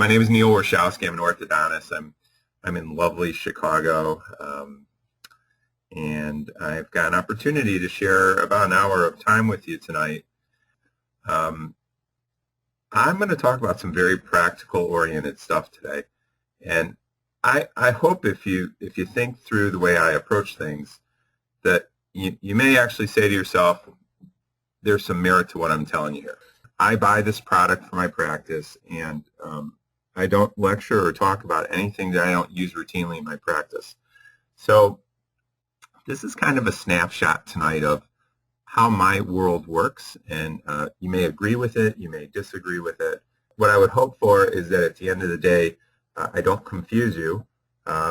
My name is Neil Warshawsky. I'm an orthodontist. I'm in lovely Chicago, and I've got an opportunity to share about an hour of time with you tonight. I'm going to talk about some very practical-oriented stuff today, and I hope if you think through the way I approach things, that you may actually say to yourself, there's some merit to what I'm telling you here. I buy this product for my practice, and I don't lecture or talk about anything that I don't use routinely in my practice. So this is kind of a snapshot tonight of how my world works, and you may agree with it, you may disagree with it. What I would hope for is that at the end of the day, I don't confuse you.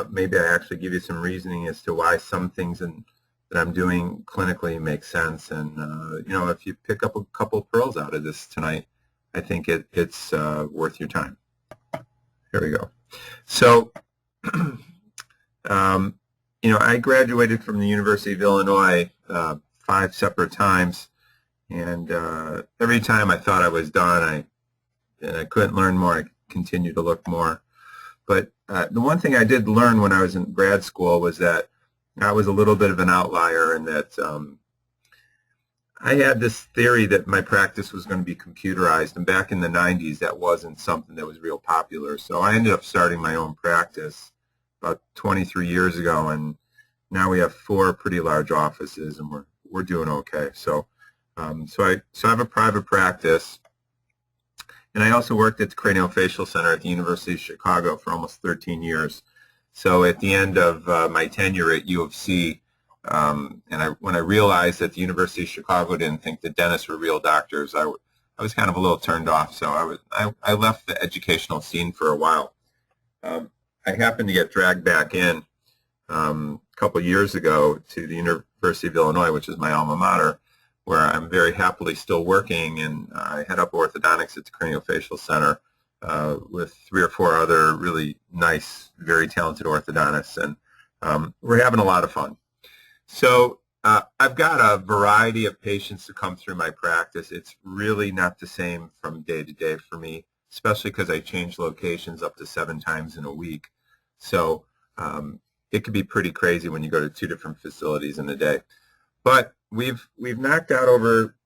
Maybe I actually give you some reasoning as to why some things that I'm doing clinically make sense. And if you pick up a couple pearls out of this tonight, I think it's worth your time. Here we go. So, I graduated from the University of Illinois 5 separate times, and every time I thought I was done, I couldn't learn more. I continued to look more. But the one thing I did learn when I was in grad school was that I was a little bit of an outlier, in that I had this theory that my practice was going to be computerized, and back in the 90s that wasn't something that was real popular. So I ended up starting my own practice about 23 years ago, and now we have 4 pretty large offices, and we're doing okay. So I have a private practice, and I also worked at the Craniofacial Center at the University of Chicago for almost 13 years. So at the end of my tenure at U of C, when I realized that the University of Chicago didn't think that dentists were real doctors, I was kind of a little turned off. So I left the educational scene for a while. I happened to get dragged back in a couple years ago to the University of Illinois, which is my alma mater, where I'm very happily still working, and I head up orthodontics at the Craniofacial Center with 3 or 4 other really nice, very talented orthodontists, and we're having a lot of fun. So I've got a variety of patients that come through my practice. It's really not the same from day to day for me, especially because I change locations up to 7 times in a week. So it could be pretty crazy when you go to 2 different facilities in a day. But we've knocked out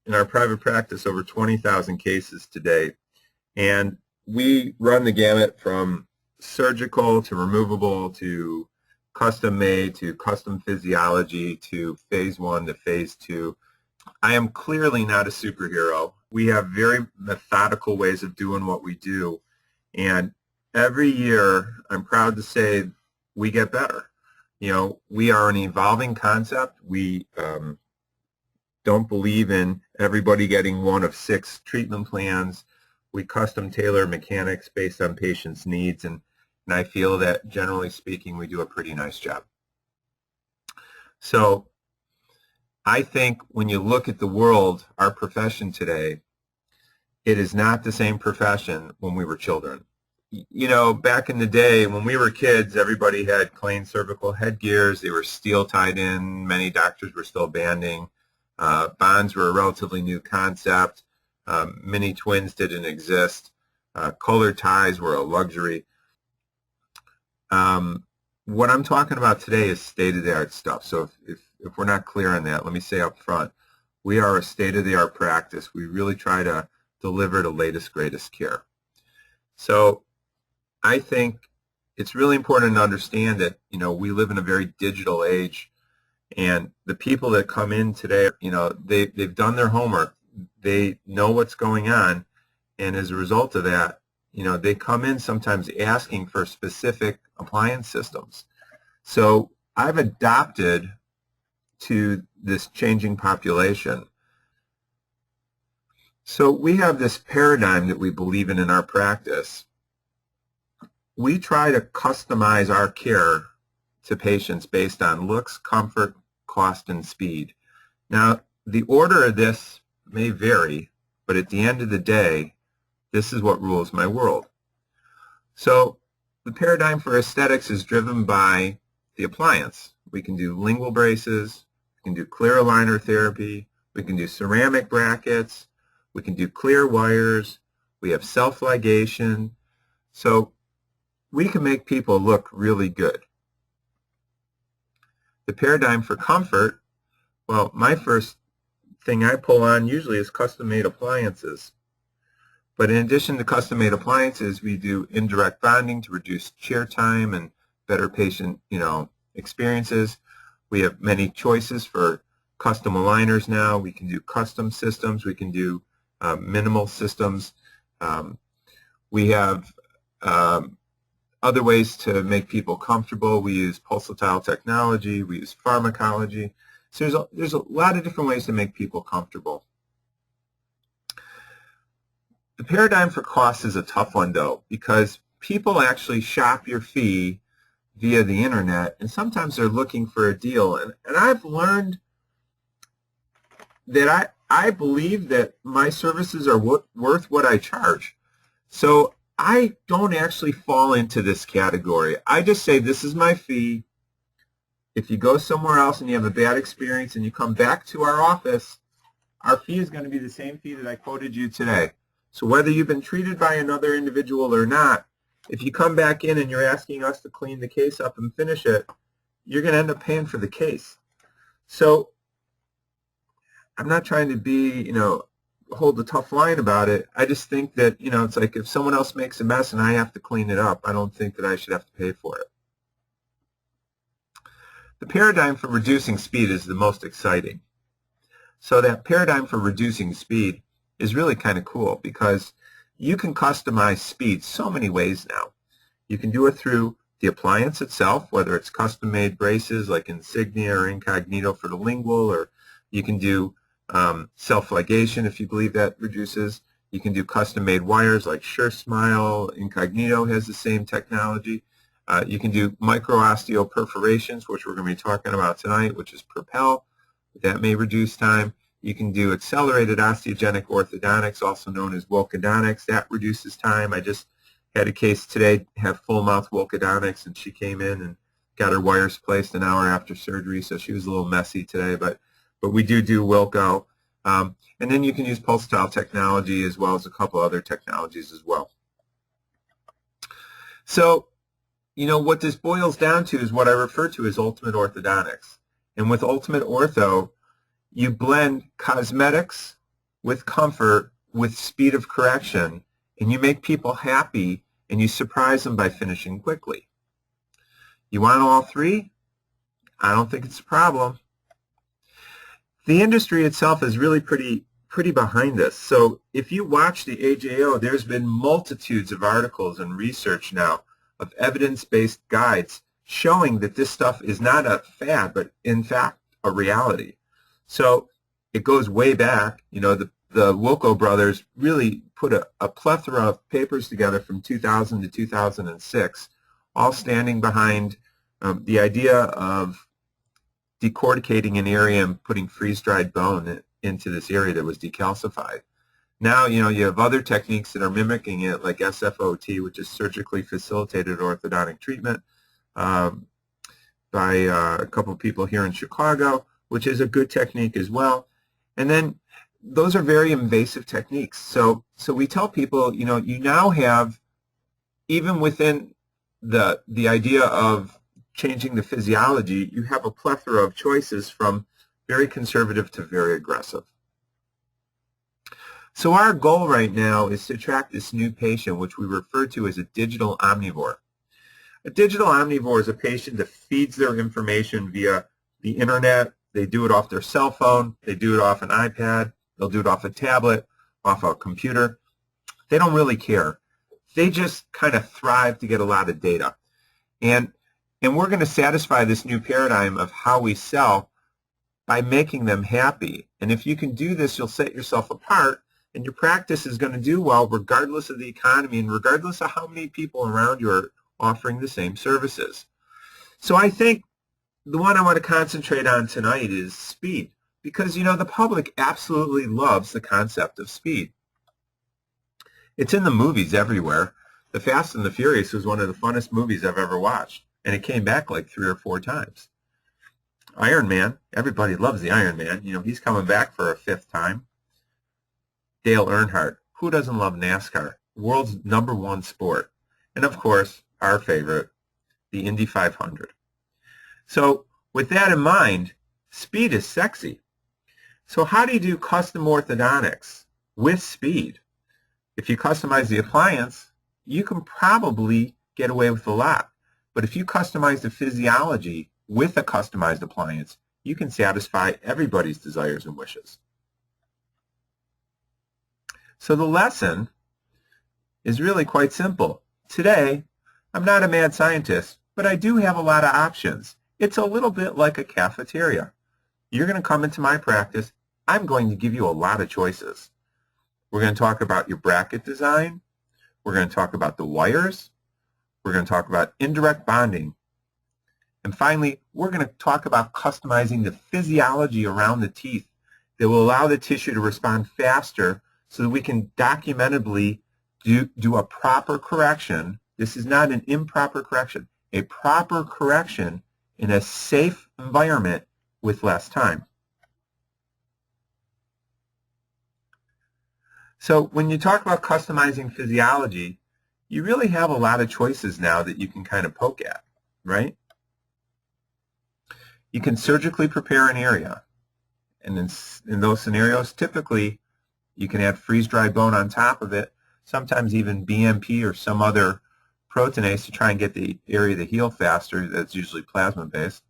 in our private practice over 20,000 cases today, and we run the gamut from surgical to removable to custom made to custom physiology to phase 1 to phase 2. I am clearly not a superhero. We have very methodical ways of doing what we do, and every year I'm proud to say we get better. We are an evolving concept. We don't believe in everybody getting one of 6 treatment plans. We custom tailor mechanics based on patients' needs, and I feel that generally speaking we do a pretty nice job. So I think when you look at the world, our profession today, it is not the same profession when we were children. Back in the day when we were kids, everybody had plain cervical headgears. They were steel tied in. Many doctors were still banding. Bonds were a relatively new concept. Mini twins didn't exist. Colored ties were a luxury. What I'm talking about today is state-of-the-art stuff. So if we're not clear on that, let me say up front, we are a state-of-the-art practice. We really try to deliver the latest, greatest care. So I think it's really important to understand that, we live in a very digital age, and the people that come in today, they've done their homework. They know what's going on, and as a result of that, they come in sometimes asking for specific appliance systems. So I've adapted to this changing population. So we have this paradigm that we believe in our practice. We try to customize our care to patients based on looks, comfort, cost, and speed. Now, the order of this may vary, but at the end of the day, this is what rules my world. So the paradigm for aesthetics is driven by the appliance. We can do lingual braces, we can do clear aligner therapy, we can do ceramic brackets, we can do clear wires, we have self-ligation. So we can make people look really good. The paradigm for comfort, well, my first thing I pull on usually is custom-made appliances. But in addition to custom-made appliances, we do indirect bonding to reduce chair time and better patient, experiences. We have many choices for custom aligners now. We can do custom systems. We can do minimal systems. We have other ways to make people comfortable. We use pulsatile technology. We use pharmacology. So there's a lot of different ways to make people comfortable. The paradigm for cost is a tough one, though, because people actually shop your fee via the internet, and sometimes they're looking for a deal. And I've learned that I believe that my services are worth what I charge. So I don't actually fall into this category. I just say this is my fee. If you go somewhere else and you have a bad experience and you come back to our office, our fee is going to be the same fee that I quoted you today. So whether you've been treated by another individual or not, if you come back in and you're asking us to clean the case up and finish it, you're going to end up paying for the case. So I'm not trying to be, hold a tough line about it. I just think that, it's like if someone else makes a mess and I have to clean it up, I don't think that I should have to pay for it. The paradigm for reducing speed is the most exciting. So that paradigm for reducing speed is really kind of cool because you can customize speed so many ways now. You can do it through the appliance itself, whether it's custom-made braces like Insignia or Incognito for the Lingual, or you can do self-ligation if you believe that reduces. You can do custom-made wires like SureSmile. Incognito has the same technology. You can do micro-osteoperforations, which we're going to be talking about tonight, which is Propel. That may reduce time. You can do accelerated osteogenic orthodontics, also known as Wilcodontics. That reduces time. I just had a case today have full mouth Wilcodontics, and she came in and got her wires placed an hour after surgery, so she was a little messy today, but we do Wilco. And then you can use pulsatile technology as well as a couple other technologies as well. So, what this boils down to is what I refer to as ultimate orthodontics. And with ultimate ortho, you blend cosmetics with comfort, with speed of correction, and you make people happy, and you surprise them by finishing quickly. You want all three? I don't think it's a problem. The industry itself is really pretty behind this. So if you watch the AJO, there's been multitudes of articles and research now of evidence-based guides showing that this stuff is not a fad, but in fact a reality. So it goes way back. The Wilco brothers really put a plethora of papers together from 2000 to 2006, all standing behind the idea of decorticating an area and putting freeze-dried bone into this area that was decalcified. Now, you have other techniques that are mimicking it, like SFOT, which is surgically facilitated orthodontic treatment by a couple of people here in Chicago, which is a good technique as well. And then those are very invasive techniques. So we tell people, you now have, even within the idea of changing the physiology, you have a plethora of choices from very conservative to very aggressive. So our goal right now is to attract this new patient, which we refer to as a digital omnivore. A digital omnivore is a patient that feeds their information via the internet. They do it off their cell phone. They do it off an iPad. They'll do it off a tablet, off a computer. They don't really care. They just kind of thrive to get a lot of data. And we're going to satisfy this new paradigm of how we sell by making them happy. And if you can do this, you'll set yourself apart, and your practice is going to do well regardless of the economy and regardless of how many people around you are offering the same services. So I think the one I want to concentrate on tonight is speed, because the public absolutely loves the concept of speed. It's in the movies everywhere. The Fast and the Furious was one of the funnest movies I've ever watched, and it came back like 3 or 4 times. Iron Man, everybody loves the Iron Man. He's coming back for a 5th time. Dale Earnhardt, who doesn't love NASCAR? World's #1 sport. and of course, our favorite, the Indy 500. So with that in mind, speed is sexy. So how do you do custom orthodontics with speed? If you customize the appliance, you can probably get away with a lot. But if you customize the physiology with a customized appliance, you can satisfy everybody's desires and wishes. So the lesson is really quite simple. Today, I'm not a mad scientist, but I do have a lot of options. It's a little bit like a cafeteria. You're going to come into my practice. I'm going to give you a lot of choices. We're going to talk about your bracket design. We're going to talk about the wires. We're going to talk about indirect bonding. And finally, we're going to talk about customizing the physiology around the teeth that will allow the tissue to respond faster so that we can documentably do a proper correction. This is not an improper correction, a proper correction in a safe environment with less time. So when you talk about customizing physiology, you really have a lot of choices now that you can kind of poke at, right? You can surgically prepare an area. And in those scenarios, typically, you can add freeze-dried bone on top of it, sometimes even BMP or some other proteinase to try and get the area to heal faster. That's usually plasma-based.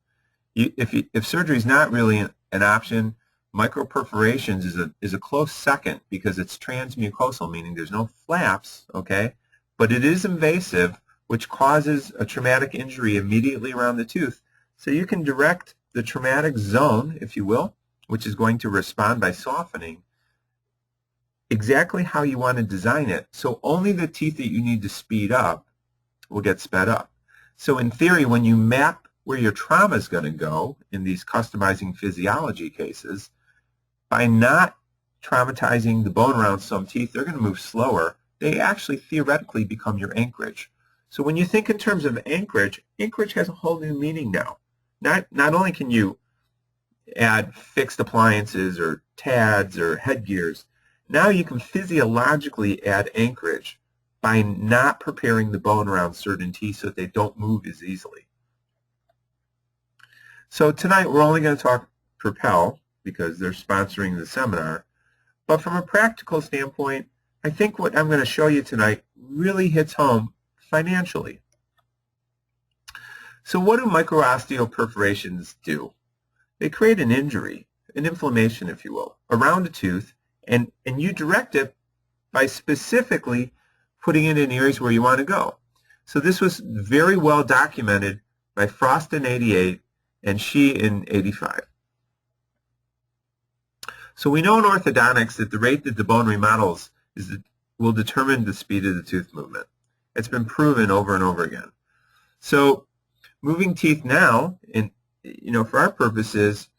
If surgery is not really an option, micro-perforations is a close second because it's transmucosal, meaning there's no flaps, okay? But it is invasive, which causes a traumatic injury immediately around the tooth. So you can direct the traumatic zone, if you will, which is going to respond by softening, exactly how you want to design it. So only the teeth that you need to speed up will get sped up. So in theory, when you map where your trauma is going to go in these customizing physiology cases, by not traumatizing the bone around some teeth, they're going to move slower. They actually theoretically become your anchorage. So when you think in terms of anchorage, anchorage has a whole new meaning now. Not only can you add fixed appliances or TADs or headgears, now you can physiologically add anchorage by not preparing the bone around certain teeth so that they don't move as easily. So tonight we're only going to talk Propel because they're sponsoring the seminar. But from a practical standpoint, I think what I'm going to show you tonight really hits home financially. So what do micro-osteoperforations do? They create an injury, an inflammation, if you will, around a tooth, and you direct it by specifically putting it in areas where you want to go. So this was very well documented by Frost in '88 and She in '85. So we know in orthodontics that the rate that the bone remodels will determine the speed of the tooth movement. It's been proven over and over again. So moving teeth now, for our purposes,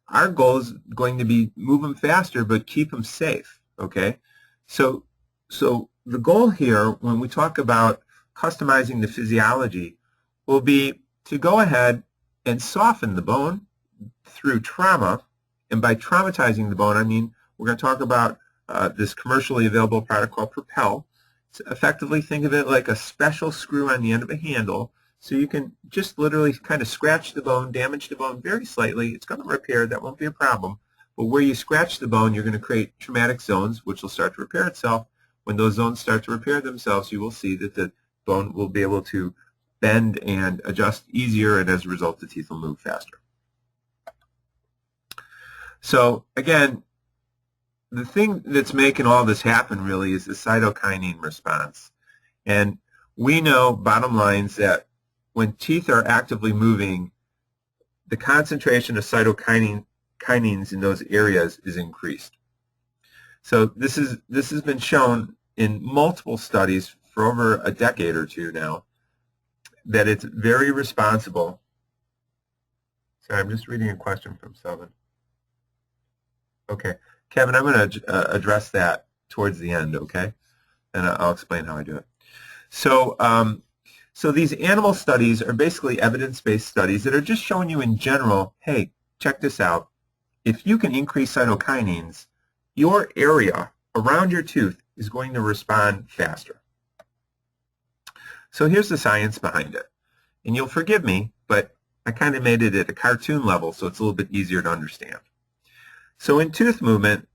our goal is going to be move them faster but keep them safe, okay? So the goal here when we talk about customizing the physiology will be to go ahead and soften the bone through trauma. And by traumatizing the bone, I mean we're going to talk about this commercially available product called Propel. So effectively think of it like a special screw on the end of a handle, so you can just literally kind of scratch the bone, damage the bone very slightly. It's going to repair. That won't be a problem. But where you scratch the bone, you're going to create traumatic zones, which will start to repair itself. When those zones start to repair themselves, you will see that the bone will be able to bend and adjust easier, and as a result, the teeth will move faster. So again, the thing that's making all this happen really is the cytokinin response. And we know, bottom line, is that when teeth are actively moving, the concentration of cytokinins in those areas is increased. So this has been shown in multiple studies for over a decade or two now that it's very responsible. Sorry, I'm just reading a question from Seven. Okay, Kevin, I'm going to address that towards the end, okay? And I'll explain how I do it. So, so these animal studies are basically evidence-based studies that are just showing you in general, hey, check this out. If you can increase cytokinins, your area around your tooth is going to respond faster. So here's the science behind it. And you'll forgive me, but I kind of made it at a cartoon level so it's a little bit easier to understand. So in tooth movement,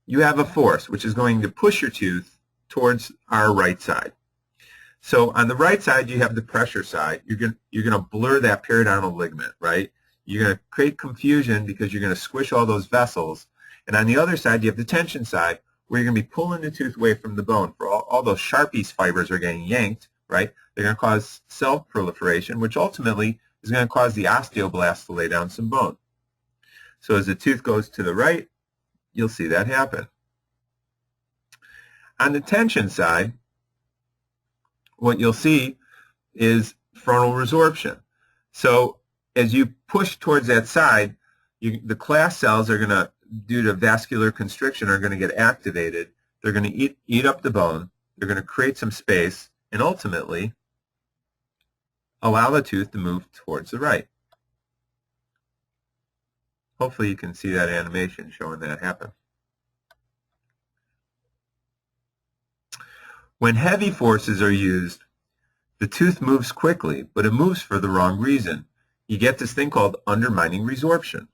you have a force which is going to push your tooth towards our right side. So on the right side, you have the pressure side. You're going to blur that periodontal ligament, right? You're going to create confusion because you're going to squish all those vessels. And on the other side, you have the tension side where you're going to be pulling the tooth away from the bone. For all those Sharpies fibers are getting yanked, right? They're going to cause cell proliferation, which ultimately is going to cause the osteoblast to lay down some bone. So as the tooth goes to the right, you'll see that happen. On the tension side, what you'll see is frontal resorption. So as you push towards that side, the class cells are going to, due to vascular constriction, are going to get activated. They're going to eat up the bone. They're going to create some space and ultimately allow the tooth to move towards the right. Hopefully you can see that animation showing that happen. When heavy forces are used, the tooth moves quickly, but it moves for the wrong reason. You get this thing called undermining resorption.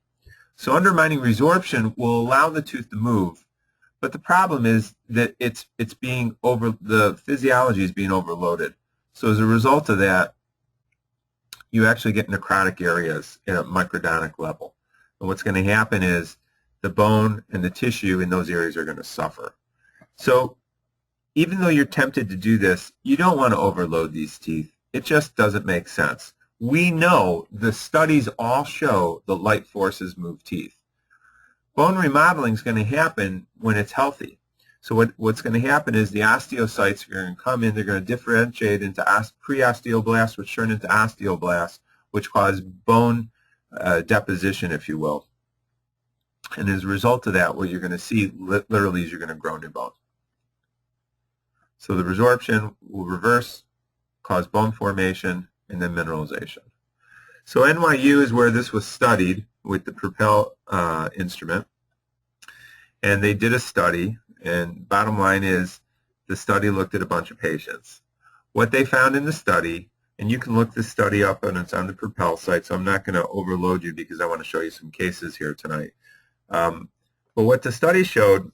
So undermining resorption will allow the tooth to move, but the problem is that the physiology is being overloaded. So as a result of that, you actually get necrotic areas at a microdontic level. And what's going to happen is the bone and the tissue in those areas are going to suffer. So even though you're tempted to do this, you don't want to overload these teeth. It just doesn't make sense. We know the studies all show the light forces move teeth. Bone remodeling is going to happen when it's healthy. So what's going to happen is the osteocytes are going to come in, they're going to differentiate into pre-osteoblasts, which turn into osteoblasts, which cause bone deposition, if you will. And as a result of that, what you're going to see literally is you're going to grow new bone. So the resorption will reverse, cause bone formation, and then mineralization. So NYU is where this was studied with the Propel instrument. And they did a study, and bottom line is the study looked at a bunch of patients. What they found in the study, and you can look this study up and it's on the Propel site, so I'm not going to overload you because I want to show you some cases here tonight. But what the study showed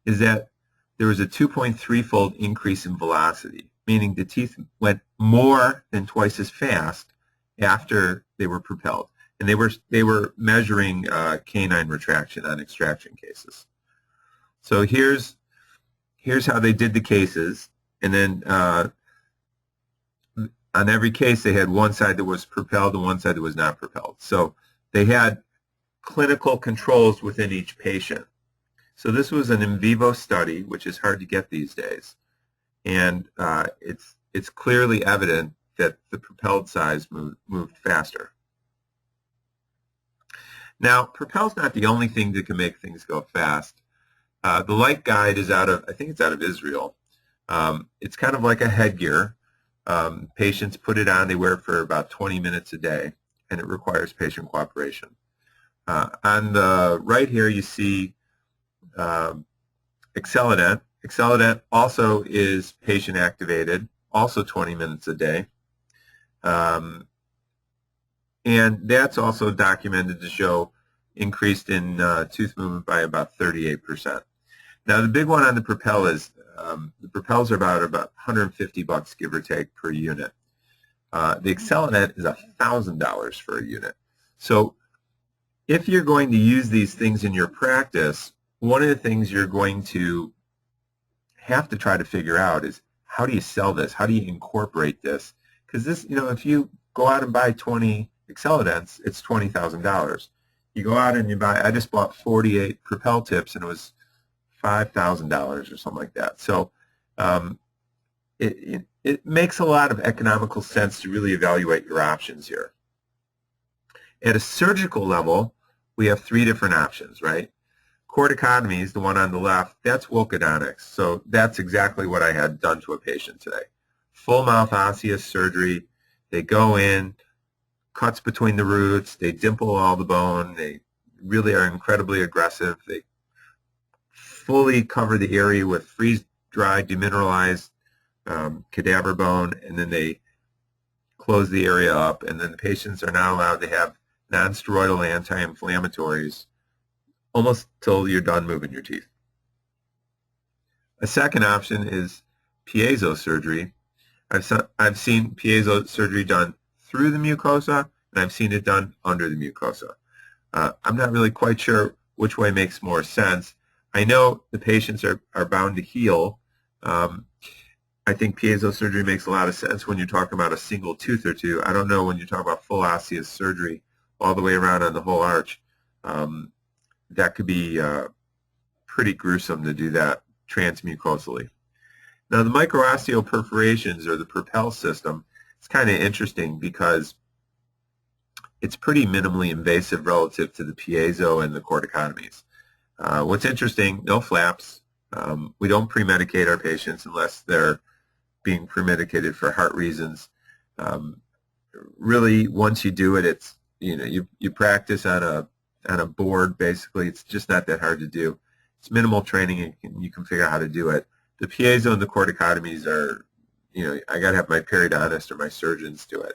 is that there was a 2.3-fold increase in velocity, meaning the teeth went more than twice as fast after they were propelled. And they were measuring canine retraction on extraction cases. So here's how they did the cases, and then on every case they had one side that was propelled and one side that was not propelled. So they had clinical controls within each patient. So this was an in vivo study, which is hard to get these days, and it's clearly evident that the propelled sides moved faster. Now, Propel's not the only thing that can make things go fast. The light guide is I think it's out of Israel. It's kind of like a headgear. Patients put it on, they wear it for about 20 minutes a day, and it requires patient cooperation. On the right here, you see Accellident. Accellident also is patient activated, also 20 minutes a day. And that's also documented to show increased in tooth movement by about 38%. Now the big one on the Propel is, the Propels are about $150 give or take per unit. The Accellident is $1,000 for a unit. So if you're going to use these things in your practice, one of the things you're going to have to try to figure out is how do you sell this? How do you incorporate this? Because this, if you go out and buy 20 Accellidents, it's $20,000. You go out and you buy, I just bought 48 Propel tips and it was $5,000 or something like that. So it makes a lot of economical sense to really evaluate your options here. At a surgical level, we have three different options, right? Corticotomy is the one on the left. That's Orthodontics. So that's exactly what I had done to a patient today. Full mouth osseous surgery. They go in, cuts between the roots. They dimple all the bone. They really are incredibly aggressive. They fully cover the area with freeze-dried, demineralized cadaver bone, and then they close the area up, and then the patients are not allowed to have non-steroidal anti-inflammatories almost till you're done moving your teeth. A second option is piezo surgery. I've seen piezo surgery done through the mucosa, and I've seen it done under the mucosa. I'm not really quite sure which way makes more sense. I know the patients are bound to heal. I think piezo surgery makes a lot of sense when you're talking about a single tooth or two. I don't know when you're talking about full osseous surgery all the way around on the whole arch. That could be pretty gruesome to do that transmucosally. Now, the micro-osteoperforations, or the Propel system, it's kind of interesting because it's pretty minimally invasive relative to the piezo and the corticotomies. What's interesting, no flaps. We don't pre-medicate our patients unless they're being pre-medicated for heart reasons. Really, once you do it, it's, you practice on a board, basically. It's just not that hard to do. It's minimal training, and you can figure out how to do it. The piezo and the corticotomies are, I got to have my periodontist or my surgeons do it.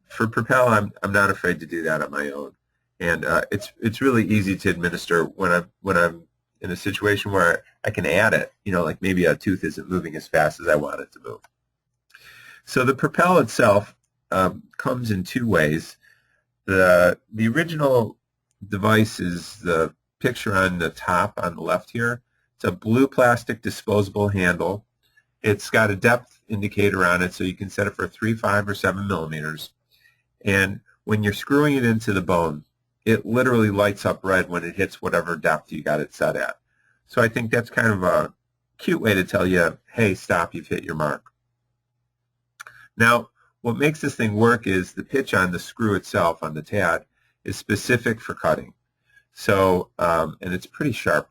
For Propel, I'm not afraid to do that on my own, and it's really easy to administer when I'm in a situation where I can add it. Like maybe a tooth isn't moving as fast as I want it to move. So the Propel itself comes in two ways. The original device is the picture on the top on the left here. It's a blue plastic disposable handle. It's got a depth indicator on it, so you can set it for 3, 5, or 7 millimeters. And when you're screwing it into the bone, it literally lights up red when it hits whatever depth you got it set at. So I think that's kind of a cute way to tell you, hey, stop, you've hit your mark. Now, what makes this thing work is the pitch on the screw itself, on the TAD, is specific for cutting. So, and it's pretty sharp.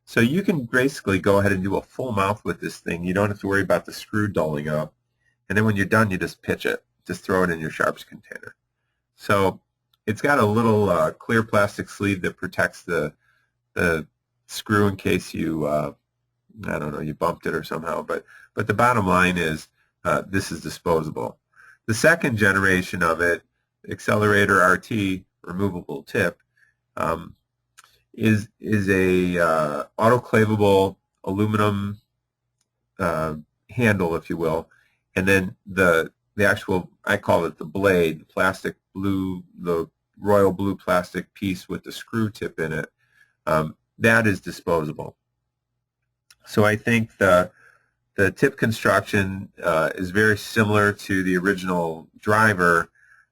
So you can basically go ahead and do a full mouth with this thing. You don't have to worry about the screw dulling up. And then when you're done, you just pitch it. Just throw it in your sharps container. So it's got a little clear plastic sleeve that protects the screw in case you, I don't know, you bumped it or somehow. But the bottom line is this is disposable. The second generation of it, Accelerator RT, removable tip, is a autoclavable aluminum handle, if you will, and then the actual, I call it the blade, the plastic blue, the royal blue plastic piece with the screw tip in it, that is disposable. So I think the tip construction is very similar to the original driver.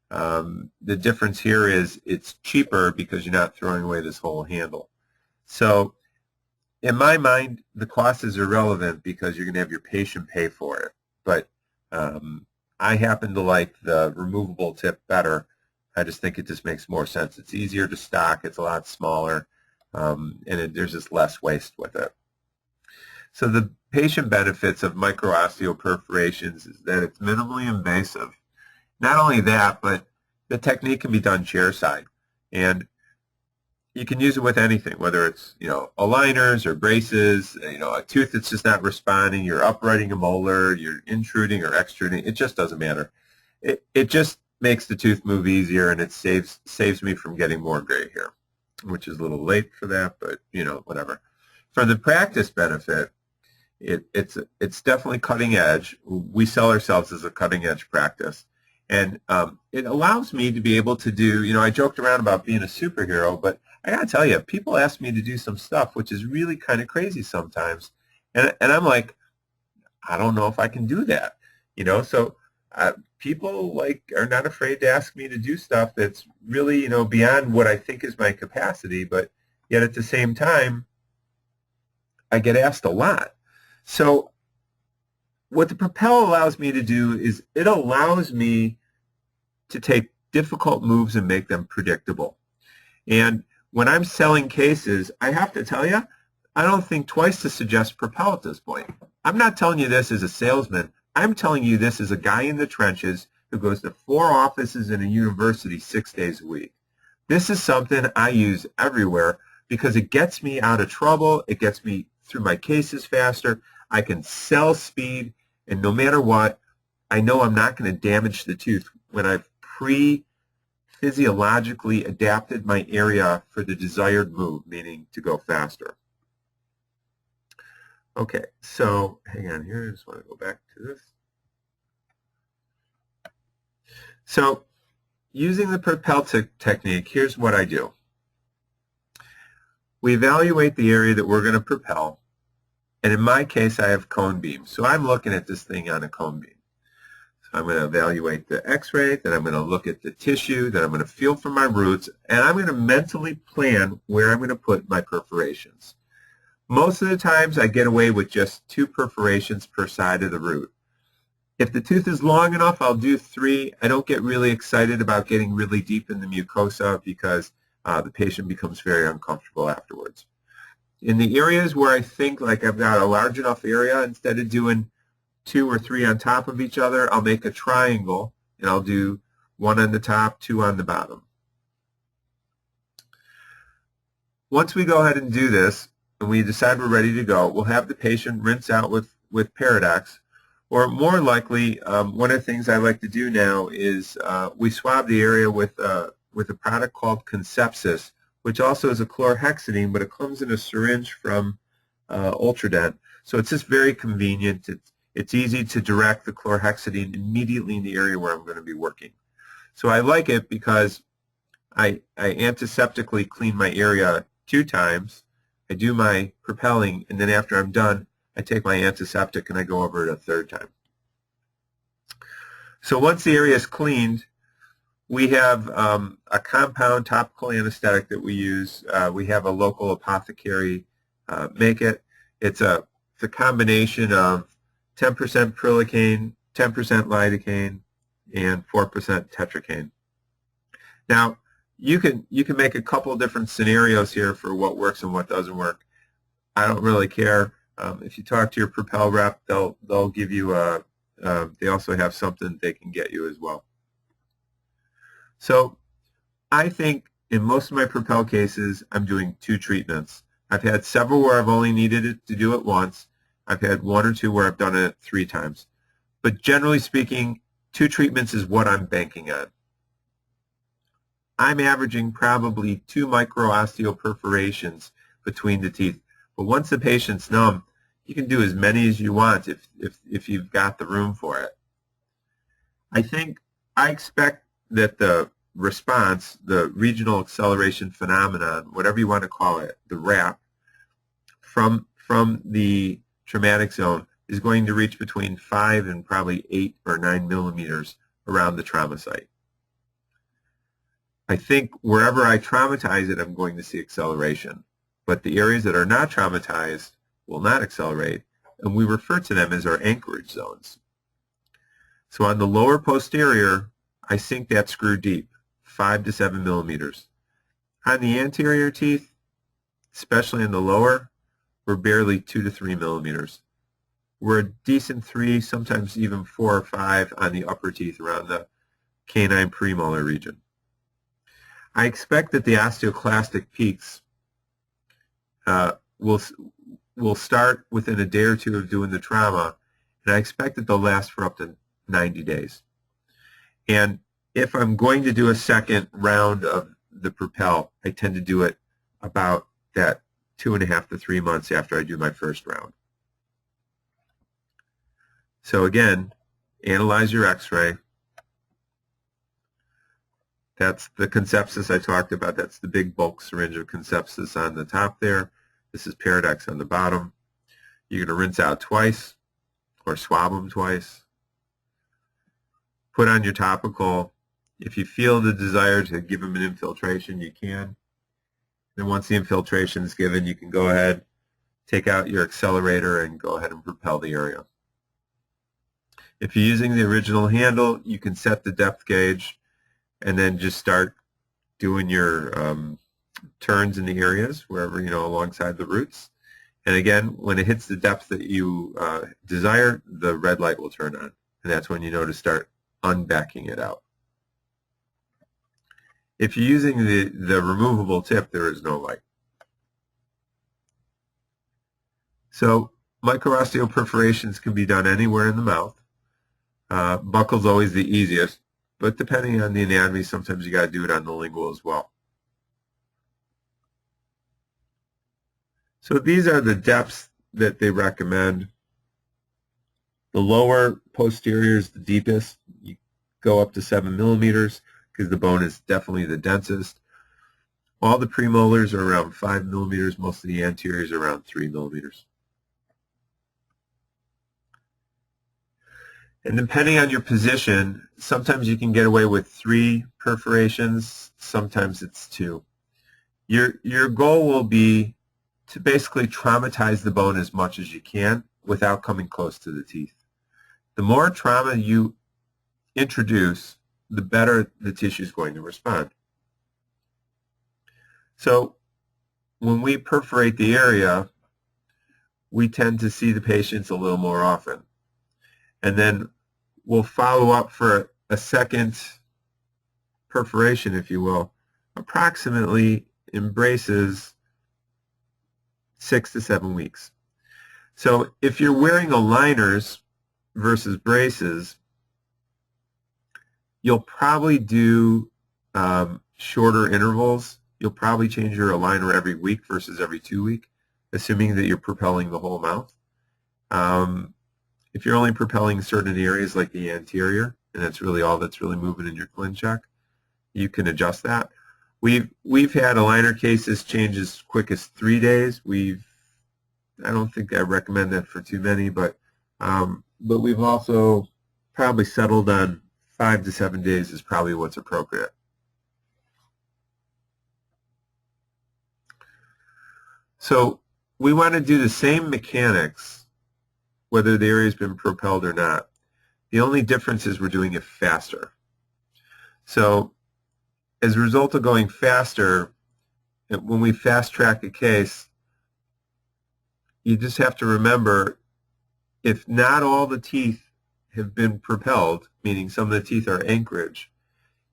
The difference here is it's cheaper because you're not throwing away this whole handle. So in my mind, the cost is irrelevant because you're going to have your patient pay for it. But I happen to like the removable tip better. I just think it just makes more sense. It's easier to stock. It's a lot smaller. And there's just less waste with it. So the patient benefits of micro-osteoperforations is that it's minimally invasive. Not only that, but the technique can be done chairside, and you can use it with anything, whether it's aligners or braces, a tooth that's just not responding, you're uprighting a molar, you're intruding or extruding. It just doesn't matter. It just makes the tooth move easier, and it saves me from getting more gray hair, which is a little late for that, but whatever. For the practice benefit, it's definitely cutting edge. We sell ourselves as a cutting edge practice. And it allows me to be able to do, I joked around about being a superhero, but I got to tell you, people ask me to do some stuff which is really kind of crazy sometimes. And I'm like, I don't know if I can do that. So people are not afraid to ask me to do stuff that's really, beyond what I think is my capacity, but yet at the same time, I get asked a lot. So what the Propel allows me to do is it allows me to take difficult moves and make them predictable. And when I'm selling cases, I have to tell you, I don't think twice to suggest Propel at this point. I'm not telling you this as a salesman. I'm telling you this as a guy in the trenches who goes to 4 offices in a university 6 days a week. This is something I use everywhere because it gets me out of trouble. It gets me through my cases faster. I can sell speed. And no matter what, I know I'm not going to damage the tooth when I've physiologically adapted my area for the desired move, meaning to go faster. Okay, so hang on here. I just want to go back to this. So using the Propel technique, here's what I do. We evaluate the area that we're going to propel, and in my case, I have cone beam. So I'm looking at this thing on a cone beam. So I'm going to evaluate the x-ray, then I'm going to look at the tissue, then I'm going to feel for my roots, and I'm going to mentally plan where I'm going to put my perforations. Most of the times, I get away with just 2 perforations per side of the root. If the tooth is long enough, I'll do 3. I don't get really excited about getting really deep in the mucosa because the patient becomes very uncomfortable afterwards. In the areas where I think like I've got a large enough area, instead of doing 2 or 3 on top of each other, I'll make a triangle, and I'll do 1 on the top, 2 on the bottom. Once we go ahead and do this, and we decide we're ready to go, we'll have the patient rinse out with Paradox. Or more likely, one of the things I like to do now is we swab the area with a product called Concepsis, which also is a chlorhexidine, but it comes in a syringe from Ultradent. So it's just very convenient. It's easy to direct the chlorhexidine immediately in the area where I'm going to be working. So I like it because I antiseptically clean my area 2 times. I do my propelling, and then after I'm done, I take my antiseptic and I go over it a 3rd time. So once the area is cleaned, we have a compound topical anesthetic that we use. We have a local apothecary make it. It's a combination of 10% prilocaine, 10% lidocaine, and 4% tetracaine. Now, you can make a couple different scenarios here for what works and what doesn't work. I don't really care. If you talk to your Propel rep, they'll give you a. They also have something they can get you as well. So I think in most of my Propel cases, I'm doing 2 treatments. I've had several where I've only needed it to do it once. I've had 1 or 2 where I've done it 3 times. But generally speaking, 2 treatments is what I'm banking on. I'm averaging probably 2 micro-osteoperforations between the teeth. But once the patient's numb, you can do as many as you want if you've got the room for it. I expect that the response, the regional acceleration phenomenon, whatever you want to call it, the RAP, from the traumatic zone is going to reach between 5 and probably 8 or 9 millimeters around the trauma site. I think wherever I traumatize it, I'm going to see acceleration. But the areas that are not traumatized will not accelerate, and we refer to them as our anchorage zones. So on the lower posterior, I sink that screw deep, 5 to 7 millimeters. On the anterior teeth, especially in the lower, we're barely 2 to 3 millimeters. We're a decent 3, sometimes even 4 or 5 on the upper teeth around the canine premolar region. I expect that the osteoclastic peaks will start within a day or 2 of doing the trauma, and I expect that they'll last for up to 90 days. And if I'm going to do a second round of the Propel, I tend to do it about that 2.5 to 3 months after I do my first round. So again, analyze your x-ray. That's the Concepsis I talked about. That's the big bulk syringe of Concepsis on the top there. This is Paradox on the bottom. You're going to rinse out twice or swab them twice. Put on your topical. If you feel the desire to give them an infiltration, you can. And once the infiltration is given, you can go ahead, take out your accelerator, and go ahead and propel the area. If you're using the original handle, you can set the depth gauge and then just start doing your turns in the areas wherever, alongside the roots. And again, when it hits the depth that you desire, the red light will turn on. And that's when you know to start unbacking it out. If you're using the removable tip, there is no light. So Micro-osteoperforations can be done anywhere in the mouth. Buccal's always the easiest, but depending on the anatomy, sometimes you got to do it on the lingual as well. So these are the depths that they recommend. The lower posterior is the deepest. You go up to 7 millimeters because the bone is definitely the densest. All the premolars are around 5 millimeters. Most of the anteriors are around 3 millimeters. And depending on your position, sometimes you can get away with 3 perforations, sometimes it's 2. Your goal will be to basically traumatize the bone as much as you can without coming close to the teeth. The more trauma you introduce, the better the tissue is going to respond. So when we perforate the area, we tend to see the patients a little more often. And then we'll follow up for a second perforation, if you will, approximately in braces 6 to 7 weeks. So if you're wearing aligners versus braces, you'll probably do shorter intervals. You'll probably change your aligner every week versus every 2 weeks, assuming that you're propelling the whole mouth. If you're only propelling certain areas like the anterior, and that's really all that's really moving in your clin check, you can adjust that. We've had aligner cases change as quick as 3 days. I don't think I recommend that for too many, but we've also probably settled on 5 to 7 days is probably what's appropriate. So we want to do the same mechanics whether the area has been propelled or not. The only difference is we're doing it faster. So as a result of going faster, when we fast track a case, you just have to remember, if not all the teeth have been propelled, meaning some of the teeth are anchorage,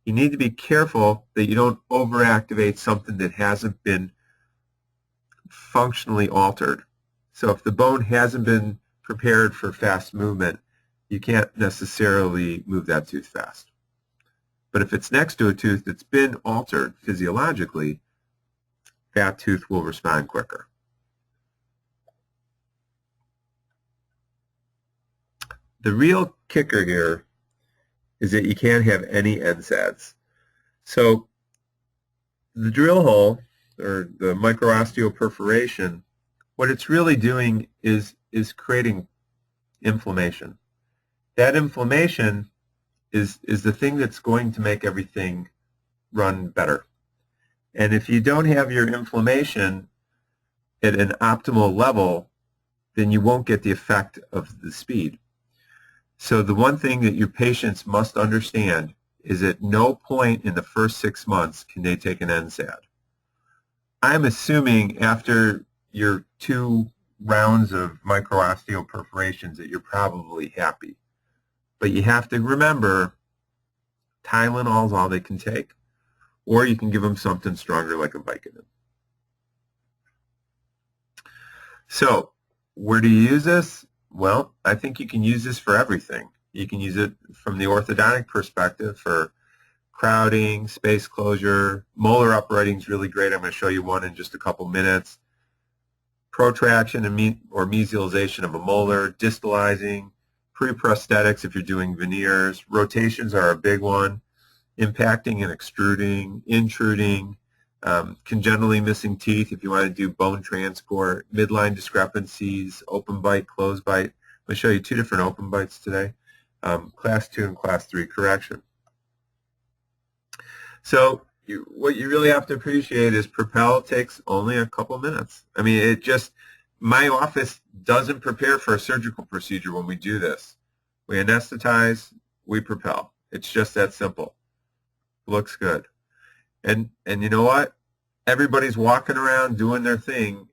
you need to be careful that you don't overactivate something that hasn't been functionally altered. So if the bone hasn't been prepared for fast movement, you can't necessarily move that tooth fast. But if it's next to a tooth that's been altered physiologically, that tooth will respond quicker. The real kicker here is that you can't have any NSAIDs. So the drill hole, or the micro-osteoperforation, what it's really doing is creating inflammation. That inflammation is the thing that's going to make everything run better. And if you don't have your inflammation at an optimal level, then you won't get the effect of the speed. So the one thing that your patients must understand is at no point in the first 6 months can they take an NSAID. I'm assuming after your 2 rounds of micro-osteoperforations that you're probably happy. But you have to remember, Tylenol is all they can take. Or you can give them something stronger like a Vicodin. So, where do you use this? Well, I think you can use this for everything. You can use it from the orthodontic perspective for crowding, space closure. Molar uprighting is really great. I'm going to show you one in just a couple minutes. Protraction or mesialization of a molar, distalizing, pre-prosthetics if you're doing veneers. Rotations are a big one. Impacting and extruding, intruding, congenitally missing teeth if you want to do bone transport, midline discrepancies, open bite, closed bite. I'm going to show you 2 different open bites today, class 2 and class 3 correction. So what you really have to appreciate is Propel takes only a couple minutes. I mean, my office doesn't prepare for a surgical procedure when we do this. We anesthetize, we Propel. It's just that simple. Looks good. And you know what? Everybody's walking around doing their thing.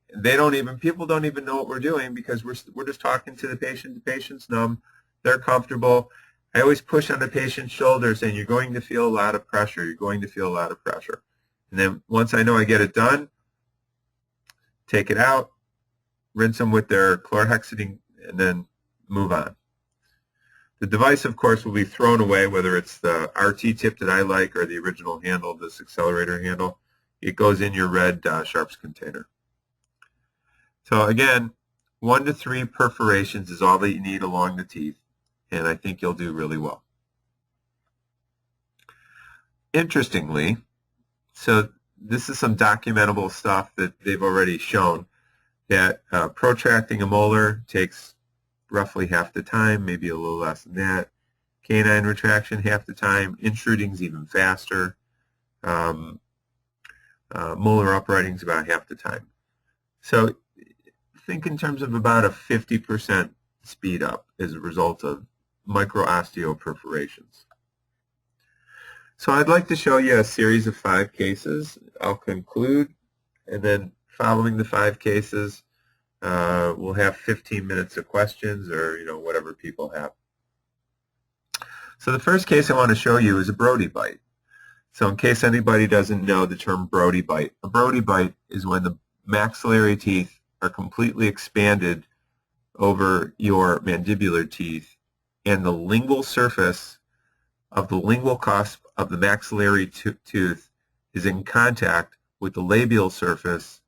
People don't even know what we're doing because we're just talking to the patient. The patient's numb. They're comfortable. I always push on the patient's shoulder saying, you're going to feel a lot of pressure. You're going to feel a lot of pressure. And then once I know I get it done, take it out, rinse them with their chlorhexidine, and then move on. The device, of course, will be thrown away, whether it's the RT tip that I like or the original handle, this accelerator handle. It goes in your red sharps container. So again, 1 to 3 perforations is all that you need along the teeth, and I think you'll do really well. Interestingly, so this is some documentable stuff that they've already shown, that protracting a molar takes roughly half the time, maybe a little less than that. Canine retraction, half the time. Intruding's even faster. Molar uprighting's about half the time. So think in terms of about a 50% speed up as a result of micro-osteoperforations. So I'd like to show you a series of 5 cases. I'll conclude, and then following the 5 cases, we'll have 15 minutes of questions, or whatever people have. So the first case I want to show you is a Brodie bite. So in case anybody doesn't know the term Brodie bite, a Brodie bite is when the maxillary teeth are completely expanded over your mandibular teeth, and the lingual surface of the lingual cusp of the maxillary tooth is in contact with the labial surface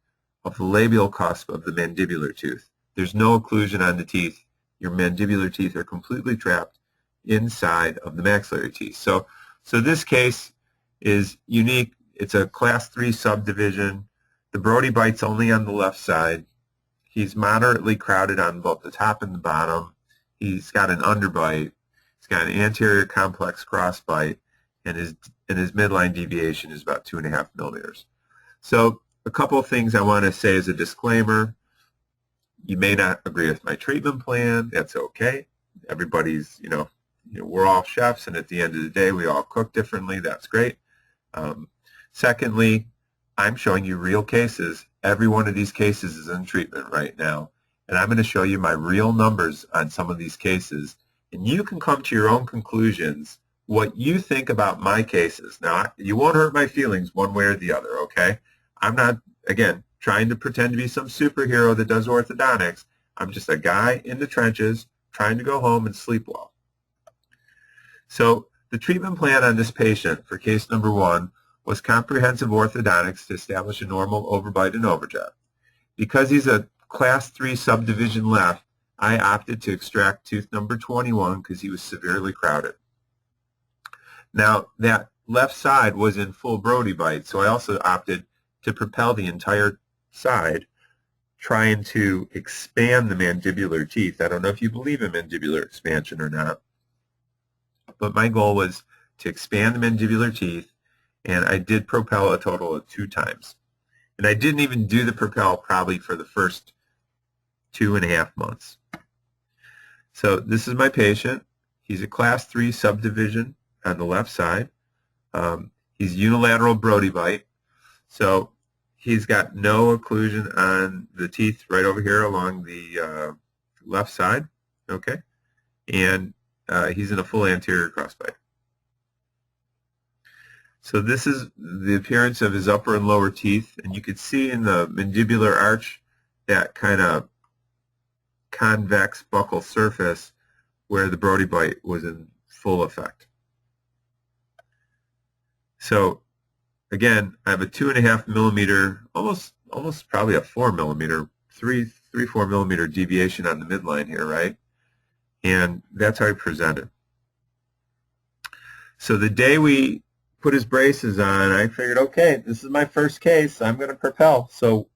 of the labial cusp of the mandibular tooth. There's no occlusion on the teeth. Your mandibular teeth are completely trapped inside of the maxillary teeth. So this case is unique. It's a class 3 subdivision. The Brodie bite's only on the left side. He's moderately crowded on both the top and the bottom. He's got an underbite. He's got an anterior complex crossbite, and his midline deviation is about 2.5 millimeters. So a couple of things I want to say as a disclaimer. You may not agree with my treatment plan. That's okay. Everybody's, we're all chefs, and at the end of the day, we all cook differently. That's great. Secondly, I'm showing you real cases. Every one of these cases is in treatment right now, and I'm going to show you my real numbers on some of these cases, and you can come to your own conclusions what you think about my cases. Now, you won't hurt my feelings one way or the other, okay? I'm not, again, trying to pretend to be some superhero that does orthodontics. I'm just a guy in the trenches trying to go home and sleep well. So the treatment plan on this patient for case number 1 was comprehensive orthodontics to establish a normal overbite and overjet. Because he's a class 3 subdivision left, I opted to extract tooth number 21 because he was severely crowded. Now, that left side was in full Brodie bite, so I also opted to propel the entire side, trying to expand the mandibular teeth. I don't know if you believe in mandibular expansion or not, but my goal was to expand the mandibular teeth, and I did propel a total of 2 times. And I didn't even do the propel probably for the first 2.5 months. So this is my patient. He's a class 3 subdivision on the left side. He's unilateral Brodie bite. So he's got no occlusion on the teeth right over here along the left side. Okay. And he's in a full anterior crossbite. So this is the appearance of his upper and lower teeth, and you can see in the mandibular arch that kind of convex buccal surface where the Brodie bite was in full effect. So again, I have a 2.5 millimeter, almost probably a 4 millimeter, 4 millimeter deviation on the midline here, right? And that's how I presented. So the day we put his braces on, I figured, okay, this is my first case. I'm going to propel. So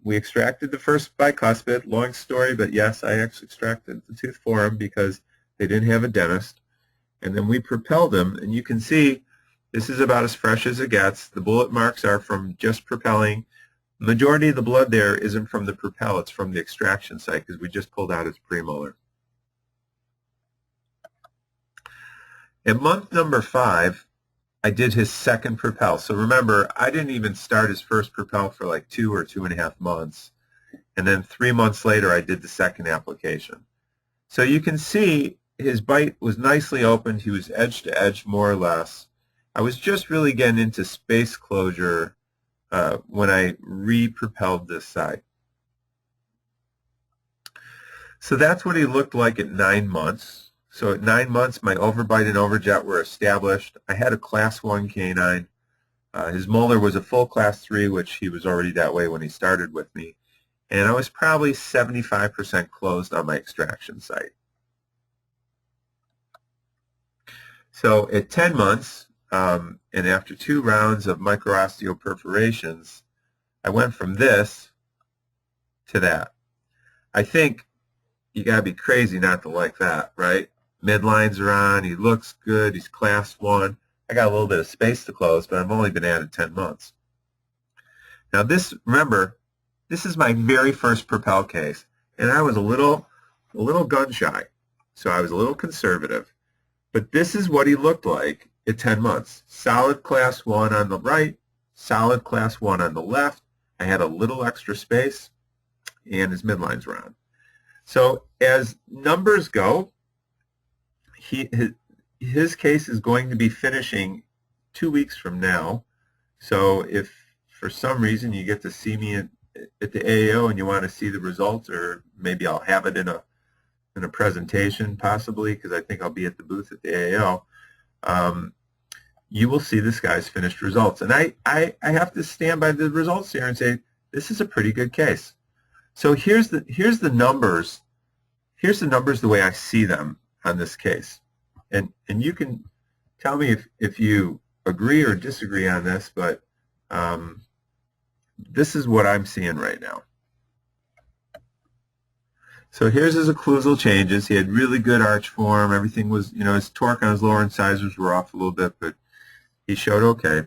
we extracted the first bicuspid. Long story, but yes, I actually extracted the tooth for him because they didn't have a dentist. And then we propelled him, and you can see this is about as fresh as it gets. The bullet marks are from just propelling. The majority of the blood there isn't from the propel, it's from the extraction site because we just pulled out his premolar. At month number 5, I did his second propel. So remember, I didn't even start his first propel for like 2 or 2.5 months. And then 3 months later, I did the second application. So you can see his bite was nicely opened. He was edge to edge, more or less. I was just really getting into space closure when I re-propelled this side. So that's what he looked like at 9 months. So at 9 months, my overbite and overjet were established. I had a class 1 canine. His molar was a full class 3, which he was already that way when he started with me. And I was probably 75% closed on my extraction site. So at 10 months, and after 2 rounds of micro-osteoperforations, I went from this to that. I think you got to be crazy not to like that, right? Midlines are on, he looks good, he's class 1. I got a little bit of space to close, but I've only been at it 10 months. Now this, remember, this is my very first Propel case, and I was a little gun shy, so I was a little conservative. But this is what he looked like at 10 months. Solid class 1 on the right, solid class 1 on the left. I had a little extra space, and his midlines were on. So as numbers go, his case is going to be finishing 2 weeks from now. So if for some reason you get to see me at the AAO and you want to see the results, or maybe I'll have it in a presentation possibly, because I think I'll be at the booth at the AAO, you will see this guy's finished results. And I have to stand by the results here and say, this is a pretty good case. So here's the numbers. Here's the numbers the way I see them on this case. And you can tell me if you agree or disagree on this, but this is what I'm seeing right now. So here's his occlusal changes. He had really good arch form. Everything was, his torque on his lower incisors were off a little bit, but he showed okay.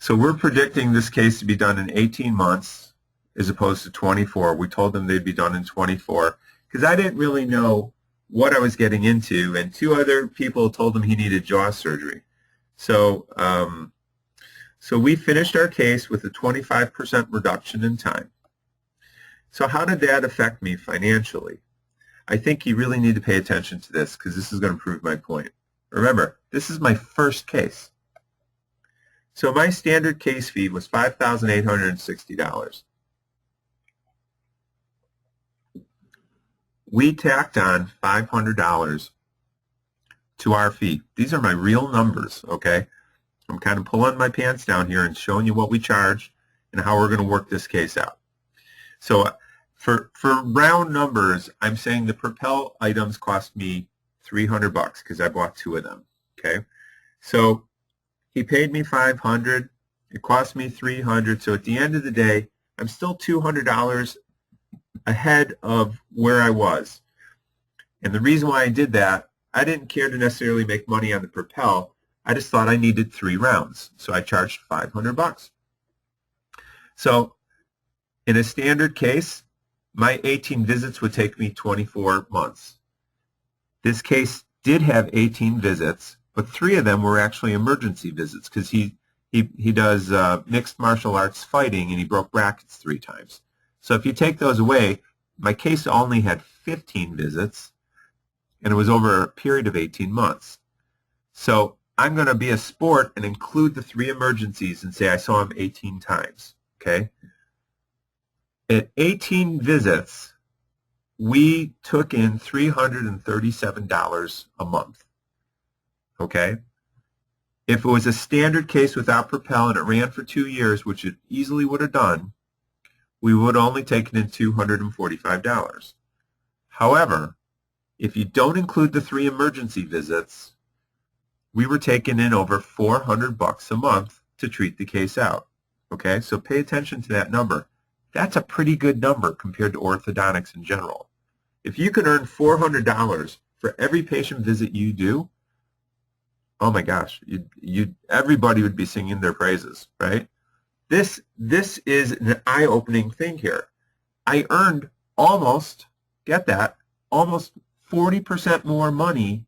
So we're predicting this case to be done in 18 months as opposed to 24. We told them they'd be done in 24 because I didn't really know what I was getting into, and 2 other people told him he needed jaw surgery. So, so we finished our case with a 25% reduction in time. So how did that affect me financially? I think you really need to pay attention to this because this is going to prove my point. Remember, this is my first case. So my standard case fee was $5,860. We tacked on $500 to our fee. These are my real numbers, okay? I'm kind of pulling my pants down here and showing you what we charge and how we're going to work this case out. So for round numbers, I'm saying the Propel items cost me $300 because I bought 2 of them, okay? So he paid me $500. It cost me $300. So at the end of the day, I'm still $200 ahead of where I was. And the reason why I did that, I didn't care to necessarily make money on the Propel. I just thought I needed 3 rounds. So I charged $500. So in a standard case, my 18 visits would take me 24 months. This case did have 18 visits, but 3 of them were actually emergency visits because he does mixed martial arts fighting, and he broke brackets 3 times. So if you take those away, my case only had 15 visits, and it was over a period of 18 months. So I'm going to be a sport and include the 3 emergencies and say I saw him 18 times, okay? At 18 visits, we took in $337 a month, okay? If it was a standard case without Propel and it ran for 2 years, which it easily would have done, we would only taken in $245. However, if you don't include the 3 emergency visits, we were taking in over $400 a month to treat the case out, okay? So pay attention to that number. That's a pretty good number compared to orthodontics in general. If you could earn $400 for every patient visit you do, oh my gosh, everybody would be singing their praises, right? This is an eye-opening thing here. I earned almost, get that, almost 40% more money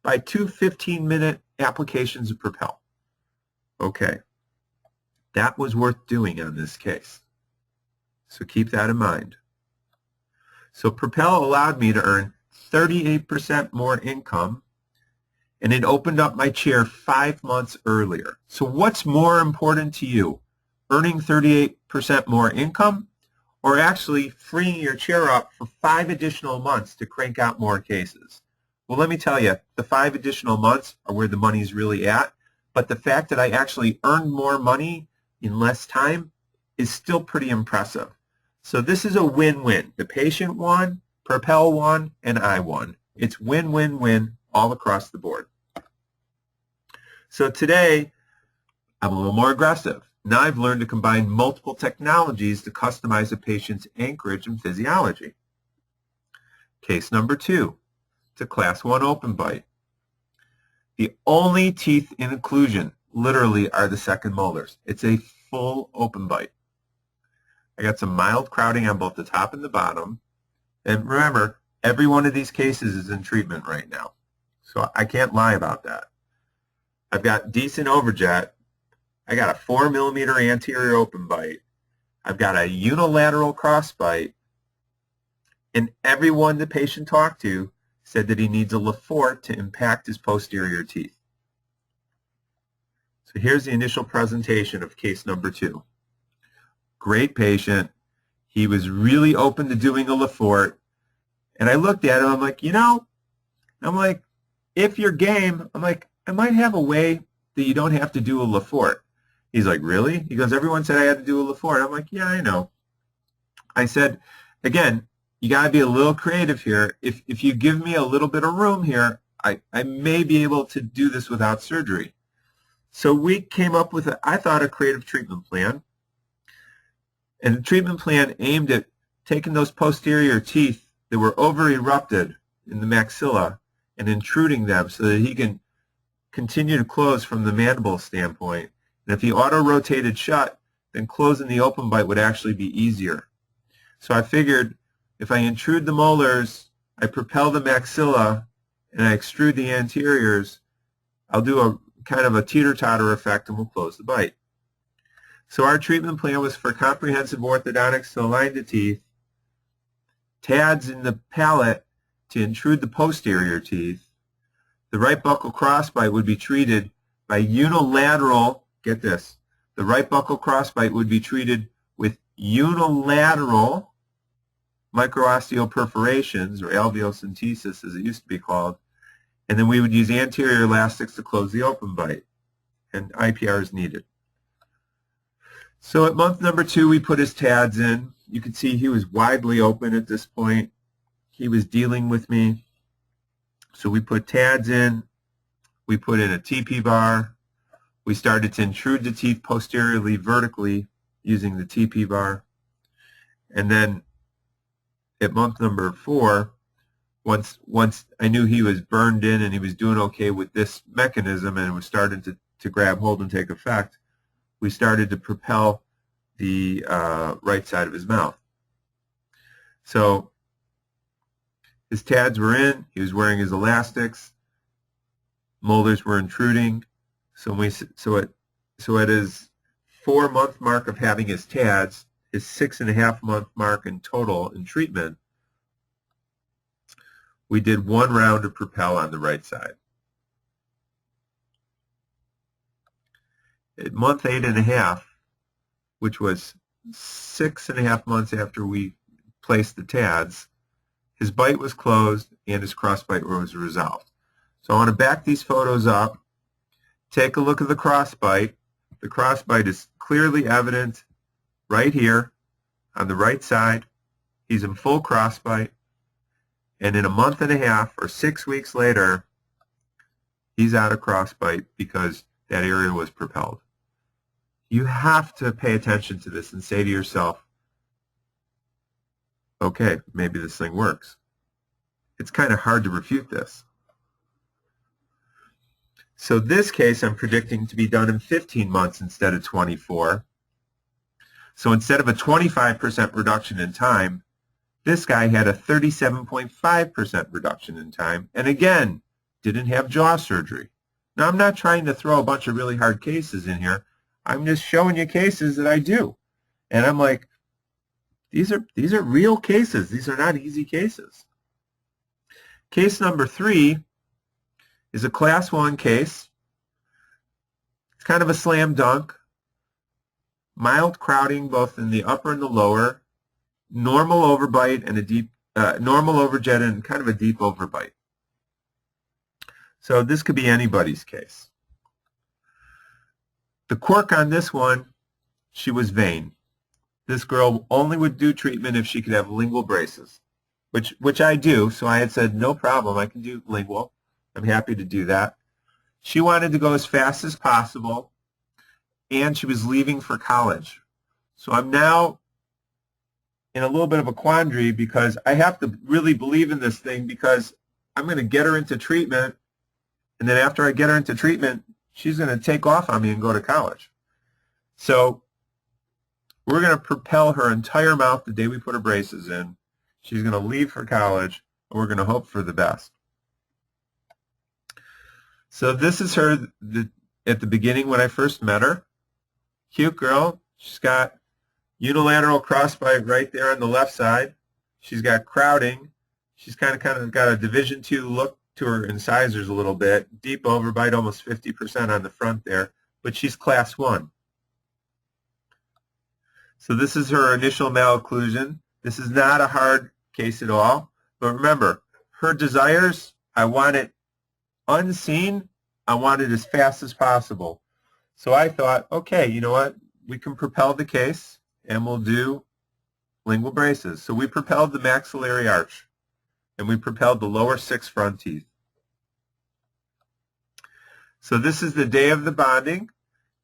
by 2 15-minute applications of Propel. Okay, that was worth doing on this case. So keep that in mind. So Propel allowed me to earn 38% more income, and it opened up my chair 5 months earlier. So what's more important to you, earning 38% more income or actually freeing your chair up for 5 additional months to crank out more cases. Well, let me tell you, the 5 additional months are where the money's really at, but the fact that I actually earned more money in less time is still pretty impressive. So this is a win-win. The patient won, Propel won, and I won. It's win-win-win all across the board. So today, I'm a little more aggressive. Now I've learned to combine multiple technologies to customize a patient's anchorage and physiology. Case number 2. It's a class 1 open bite. The only teeth in occlusion literally are the second molars. It's a full open bite. I got some mild crowding on both the top and the bottom. And remember, every one of these cases is in treatment right now. So I can't lie about that. I've got decent overjet. I got a 4 millimeter anterior open bite. I've got a unilateral cross bite. And everyone the patient talked to said that he needs a Lefort to impact his posterior teeth. So here's the initial presentation of case number 2. Great patient. He was really open to doing a Lefort. And I looked at him, I'm like, if you're game, I'm like, I might have a way that you don't have to do a Lefort. He's like, really? He goes, everyone said I had to do a Lefort. I'm like, yeah, I know. I said, again, you got to be a little creative here. If you give me a little bit of room here, I may be able to do this without surgery. So we came up with, I thought, a creative treatment plan. And the treatment plan aimed at taking those posterior teeth that were over-erupted in the maxilla and intruding them so that he can continue to close from the mandible standpoint. And if he auto-rotated shut, then closing the open bite would actually be easier. So I figured if I intrude the molars, I propel the maxilla, and I extrude the anteriors, I'll do a kind of a teeter-totter effect and we'll close the bite. So our treatment plan was for comprehensive orthodontics to align the teeth, TADs in the palate to intrude the posterior teeth. The right buccal crossbite would be treated by unilateral, get this, the right buccal crossbite would be treated with unilateral micro-osteoperforations, or alveocentesis as it used to be called, and then we would use anterior elastics to close the open bite, and IPR is needed. So at month number 2, we put his TADs in. You can see he was widely open at this point. He was dealing with me. So we put TADs in. We put in a TP bar. We started to intrude the teeth posteriorly vertically using the TP bar. And then at month number 4, once I knew he was burned in and he was doing okay with this mechanism and it was starting to grab hold and take effect, we started to propel the right side of his mouth. So his TADs were in, he was wearing his elastics, molars were intruding, so at his 4-month mark of having his TADs, his 6.5-month mark in total in treatment, we did 1 round of Propel on the right side. At month 8.5, which was 6.5 months after we placed the TADs, his bite was closed and his crossbite was resolved. So I want to back these photos up. Take a look at the crossbite. The crossbite is clearly evident right here on the right side. He's in full crossbite. And in a month and a half or 6 weeks later, he's out of crossbite because that area was propelled. You have to pay attention to this and say to yourself, okay, maybe this thing works. It's kind of hard to refute this. So this case I'm predicting to be done in 15 months instead of 24. So instead of a 25% reduction in time, this guy had a 37.5% reduction in time, and again, didn't have jaw surgery. Now, I'm not trying to throw a bunch of really hard cases in here. I'm just showing you cases that I do. And I'm like, these are real cases. These are not easy cases. Case number 3 is a class 1 case. It's kind of a slam dunk. Mild crowding both in the upper and the lower. normal overbite and a deep, normal overjet and kind of a deep overbite. So this could be anybody's case. The quirk on this one, she was vain. This girl only would do treatment if she could have lingual braces, which I do. So I had said, no problem, I can do lingual. I'm happy to do that. She wanted to go as fast as possible, and she was leaving for college. So I'm now in a little bit of a quandary because I have to really believe in this thing because I'm going to get her into treatment, and then after I get her into treatment, she's going to take off on me and go to college. So we're going to propel her entire mouth the day we put her braces in. She's going to leave for college, and we're going to hope for the best. So this is her at the beginning when I first met her. Cute girl. She's got unilateral crossbite right there on the left side. She's got crowding. She's kind of got a Division II look to her incisors a little bit. Deep overbite, almost 50% on the front there. But she's class 1. So this is her initial malocclusion. This is not a hard case at all. But remember, her desires, I want it unseen. I want it as fast as possible. So I thought, okay, you know what? We can propel the case, and we'll do lingual braces. So we propelled the maxillary arch, and we propelled the lower 6 front teeth. So this is the day of the bonding.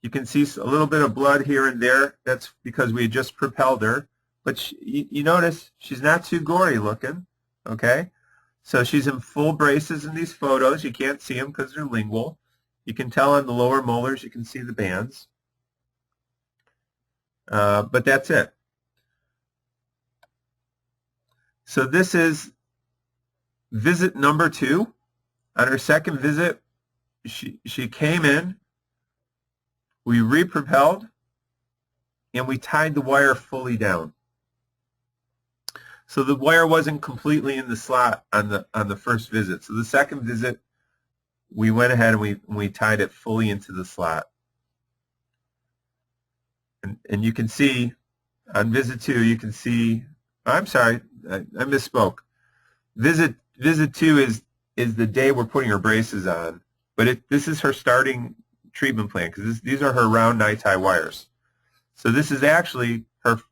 You can see a little bit of blood here and there. That's because we just propelled her. But you notice she's not too gory looking, okay? So she's in full braces in these photos. You can't see them because they're lingual. You can tell on the lower molars, you can see the bands. But that's it. So this is visit number 2. On her second visit, she came in, we repropelled, and we tied the wire fully down. So the wire wasn't completely in the slot on the first visit. So the second visit, we went ahead and we tied it fully into the slot. And you can see on visit 2, you can see, I'm sorry, I misspoke. Visit 2 is the day we're putting her braces on, but this is her starting treatment plan because these are her round night-tie wires. So this is actually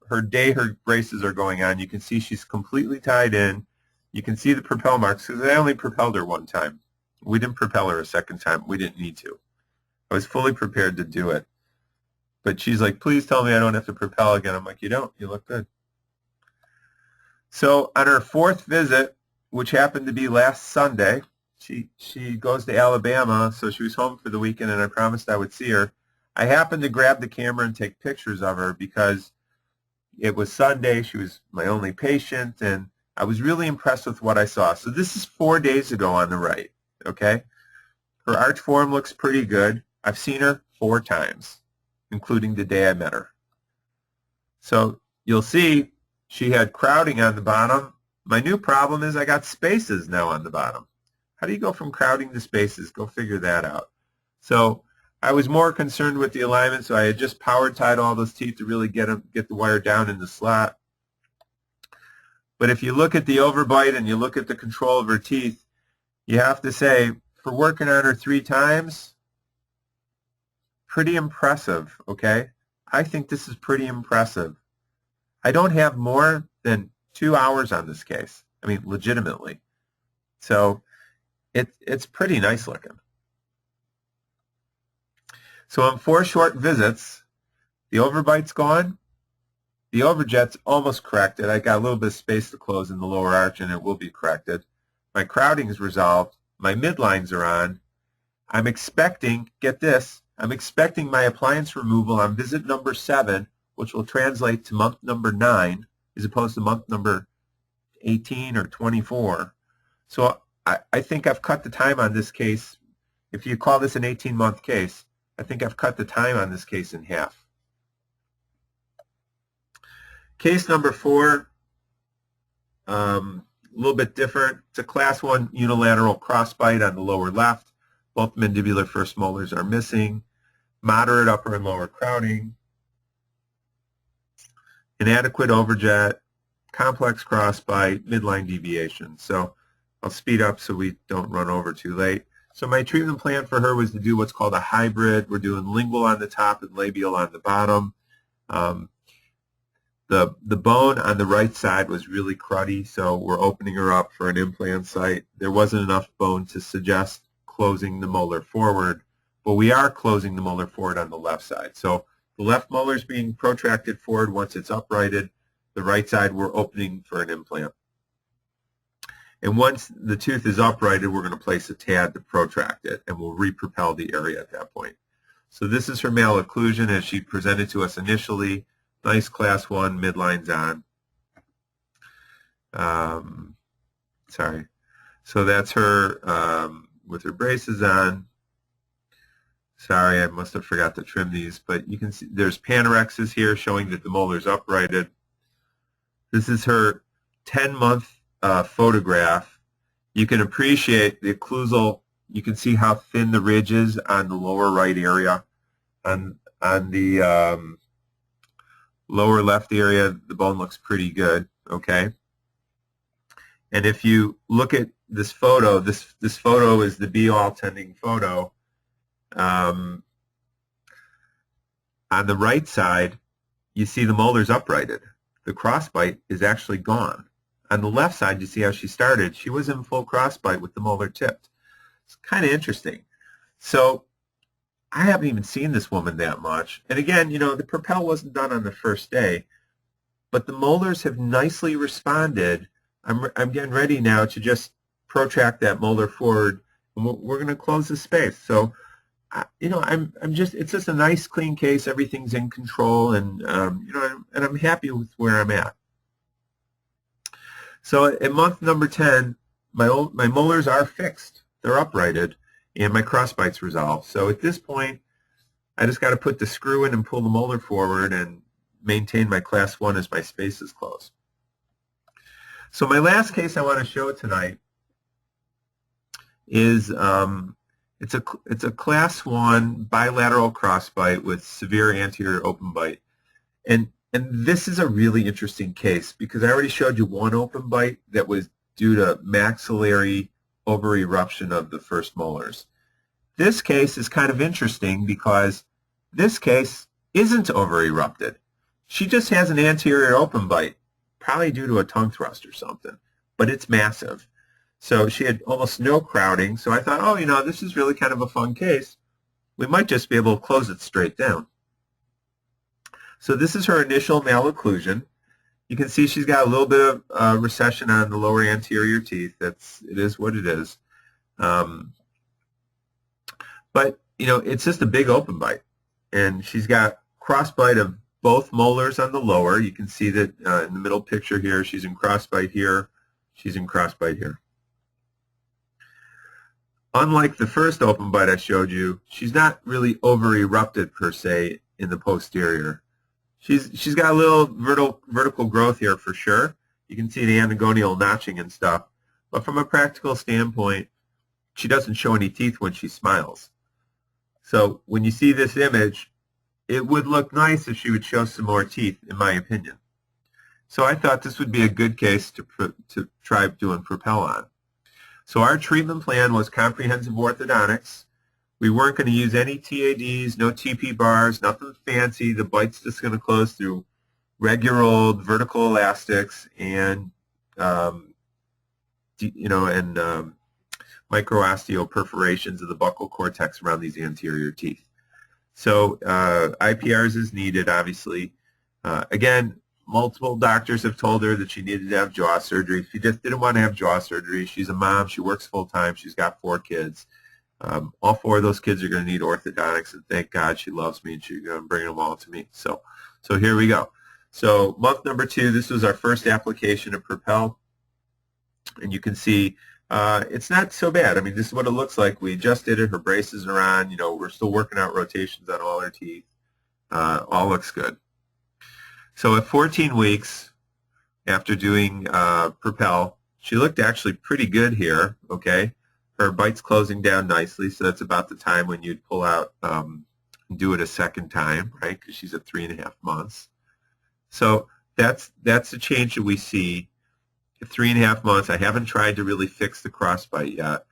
her day her braces are going on. You can see she's completely tied in. You can see the propel marks because I only propelled her one time. We didn't propel her a second time. We didn't need to. I was fully prepared to do it. But she's like, please tell me I don't have to propel again. I'm like, you don't. You look good. So on her 4th visit, which happened to be last Sunday, she goes to Alabama, so she was home for the weekend, and I promised I would see her. I happened to grab the camera and take pictures of her because it was Sunday. She was my only patient, and I was really impressed with what I saw. So this is 4 days ago on the right, okay? Her arch form looks pretty good. I've seen her 4 times, including the day I met her. So you'll see she had crowding on the bottom. My new problem is I got spaces now on the bottom. How do you go from crowding to spaces? Go figure that out. So I was more concerned with the alignment, so I had just power tied all those teeth to really get the wire down in the slot. But if you look at the overbite and you look at the control of her teeth, you have to say, for working on her 3 times, pretty impressive, okay? I think this is pretty impressive. I don't have more than 2 hours on this case. I mean, legitimately. So it's pretty nice looking. So in 4 short visits, the overbite's gone. The overjet's almost corrected. I got a little bit of space to close in the lower arch, and it will be corrected. My crowding is resolved. My midlines are on. I'm expecting, get this, I'm expecting my appliance removal on visit number 7, which will translate to month number 9, as opposed to month number 18 or 24. So I think I've cut the time on this case. If you call this an 18-month case, I think I've cut the time on this case in half. Case number 4, a little bit different. It's a class 1 unilateral crossbite on the lower left. Both mandibular first molars are missing. Moderate upper and lower crowding. Inadequate overjet. complex crossbite, midline deviation. So I'll speed up so we don't run over too late. So my treatment plan for her was to do what's called a hybrid. We're doing lingual on the top and labial on the bottom. The bone on the right side was really cruddy, so we're opening her up for an implant site. There wasn't enough bone to suggest closing the molar forward, but we are closing the molar forward on the left side. So the left molar is being protracted forward once it's uprighted. The right side we're opening for an implant. And once the tooth is uprighted, we're going to place a TAD to protract it, and we'll repropel the area at that point. So this is her malocclusion as she presented to us initially. Nice class 1, midlines on. Sorry. So that's her with her braces on. Sorry, I must have forgot to trim these, but you can see there's panorexis here showing that the molar is uprighted. This is her 10-month photograph. You can appreciate the occlusal. You can see how thin the ridge is on the lower right area. On the lower left area, the bone looks pretty good, okay? And if you look at this photo, this photo is the be-all tending photo. On the right side, you see the molars uprighted. The crossbite is actually gone. On the left side, you see how she started. She was in full crossbite with the molar tipped. It's kind of interesting. So I haven't even seen this woman that much. And again, you know, the Propel wasn't done on the first day, but the molars have nicely responded. I'm getting ready now to just protract that molar forward, and we're going to close the space. So, you know, it's just a nice clean case. Everything's in control, and you know, and I'm happy with where I'm at. So at month number 10, my molars are fixed. They're uprighted, and my crossbite's resolved. So at this point, I just got to put the screw in and pull the molar forward and maintain my class 1 as my space is closed. So my last case I want to show tonight is it's a class 1 bilateral crossbite with severe anterior open bite. And this is a really interesting case because I already showed you one open bite that was due to maxillary over-eruption of the first molars. This case is kind of interesting because this case isn't over-erupted. She just has an anterior open bite, probably due to a tongue thrust or something, but it's massive. So she had almost no crowding, so I thought, oh, you know, this is really kind of a fun case. We might just be able to close it straight down. So this is her initial malocclusion. You can see she's got a little bit of recession on the lower anterior teeth. It is what it is. But, you know, it's just a big open bite. And she's got crossbite of both molars on the lower. You can see that in the middle picture here, she's in crossbite here. She's in crossbite here. Unlike the first open bite I showed you, she's not really over-erupted per se in the posterior. She's got a little vertical growth here for sure. You can see the anagonial notching and stuff. But from a practical standpoint, she doesn't show any teeth when she smiles. So when you see this image, it would look nice if she would show some more teeth, in my opinion. So I thought this would be a good case to try doing Propel on. So our treatment plan was comprehensive orthodontics. We weren't going to use any TADs, no TP bars, nothing fancy. The bite's just going to close through regular old vertical elastics and, you know, and micro-osteoperforations of the buccal cortex around these anterior teeth. So IPRs is needed, obviously. Again, multiple doctors have told her that she needed to have jaw surgery. She just didn't want to have jaw surgery. She's a mom. She works full-time. She's got 4 kids. All 4 of those kids are going to need orthodontics, and thank God she loves me, and she's going to bring them all to me. So here we go. So month number 2, this was our first application of Propel, and you can see it's not so bad. I mean, this is what it looks like. We just did it. Her braces are on. You know, we're still working out rotations on all her teeth. All looks good. So at 14 weeks after doing Propel, she looked actually pretty good here, okay? Her bite's closing down nicely, so that's about the time when you'd pull out and do it a second time, right, because she's at 3.5 months. So that's the change that we see at 3.5 months. I haven't tried to really fix the crossbite yet,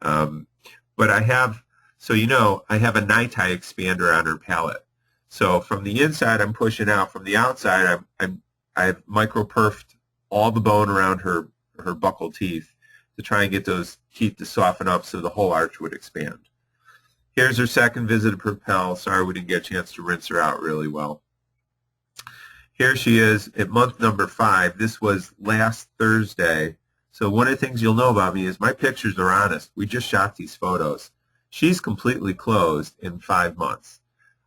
but I have. So I have a NiTi expander on her palate. So from the inside, I'm pushing out. From the outside, I've micro-perfed all the bone around her buccal teeth to try and get those teeth to soften up so the whole arch would expand. Here's her second visit to Propel. Sorry we didn't get a chance to rinse her out really well. Here she is at month number 5. This was last Thursday. So one of the things you'll know about me is my pictures are honest. We just shot these photos. She's completely closed in 5 months.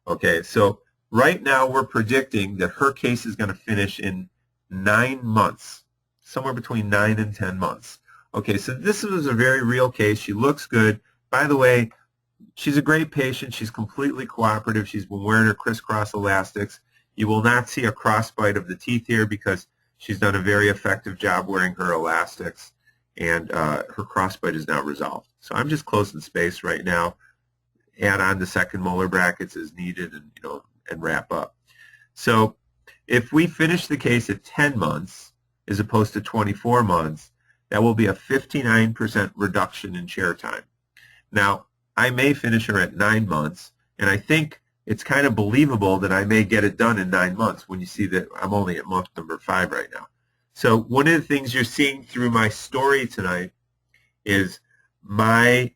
Okay, so right now we're predicting that her case is going to finish in 9 months, somewhere between 9 and 10 months. Okay, so this was a very real case. She looks good. By the way, she's a great patient. She's completely cooperative. She's been wearing her crisscross elastics. You will not see a crossbite of the teeth here because she's done a very effective job wearing her elastics, and her crossbite is now resolved. So I'm just closing space right now. Add on the second molar brackets as needed, and and wrap up. So if we finish the case at 10 months as opposed to 24 months, that will be a 59% reduction in chair time. Now, I may finish her at 9 months, and I think it's kind of believable that I may get it done in 9 months when you see that I'm only at month number 5 right now. So one of the things you're seeing through my story tonight is my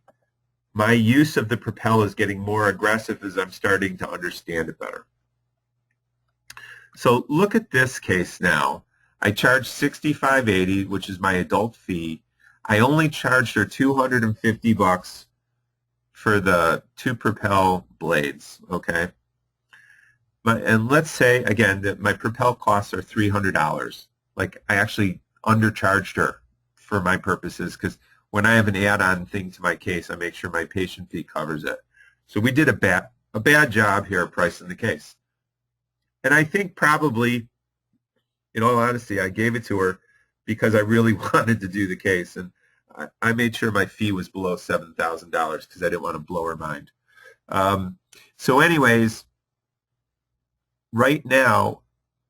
use of the Propel is getting more aggressive as I'm starting to understand it better. So look at this case now. I charged $65.80, which is my adult fee. I only charged her $250 for the 2 Propel blades, okay? And let's say, again, that my Propel costs are $300. Like, I actually undercharged her for my purposes because when I have an add-on thing to my case, I make sure my patient fee covers it. So we did a bad job here of pricing the case. And I think probably, in all honesty, I gave it to her because I really wanted to do the case. And I made sure my fee was below $7,000 because I didn't want to blow her mind. So anyways, right now,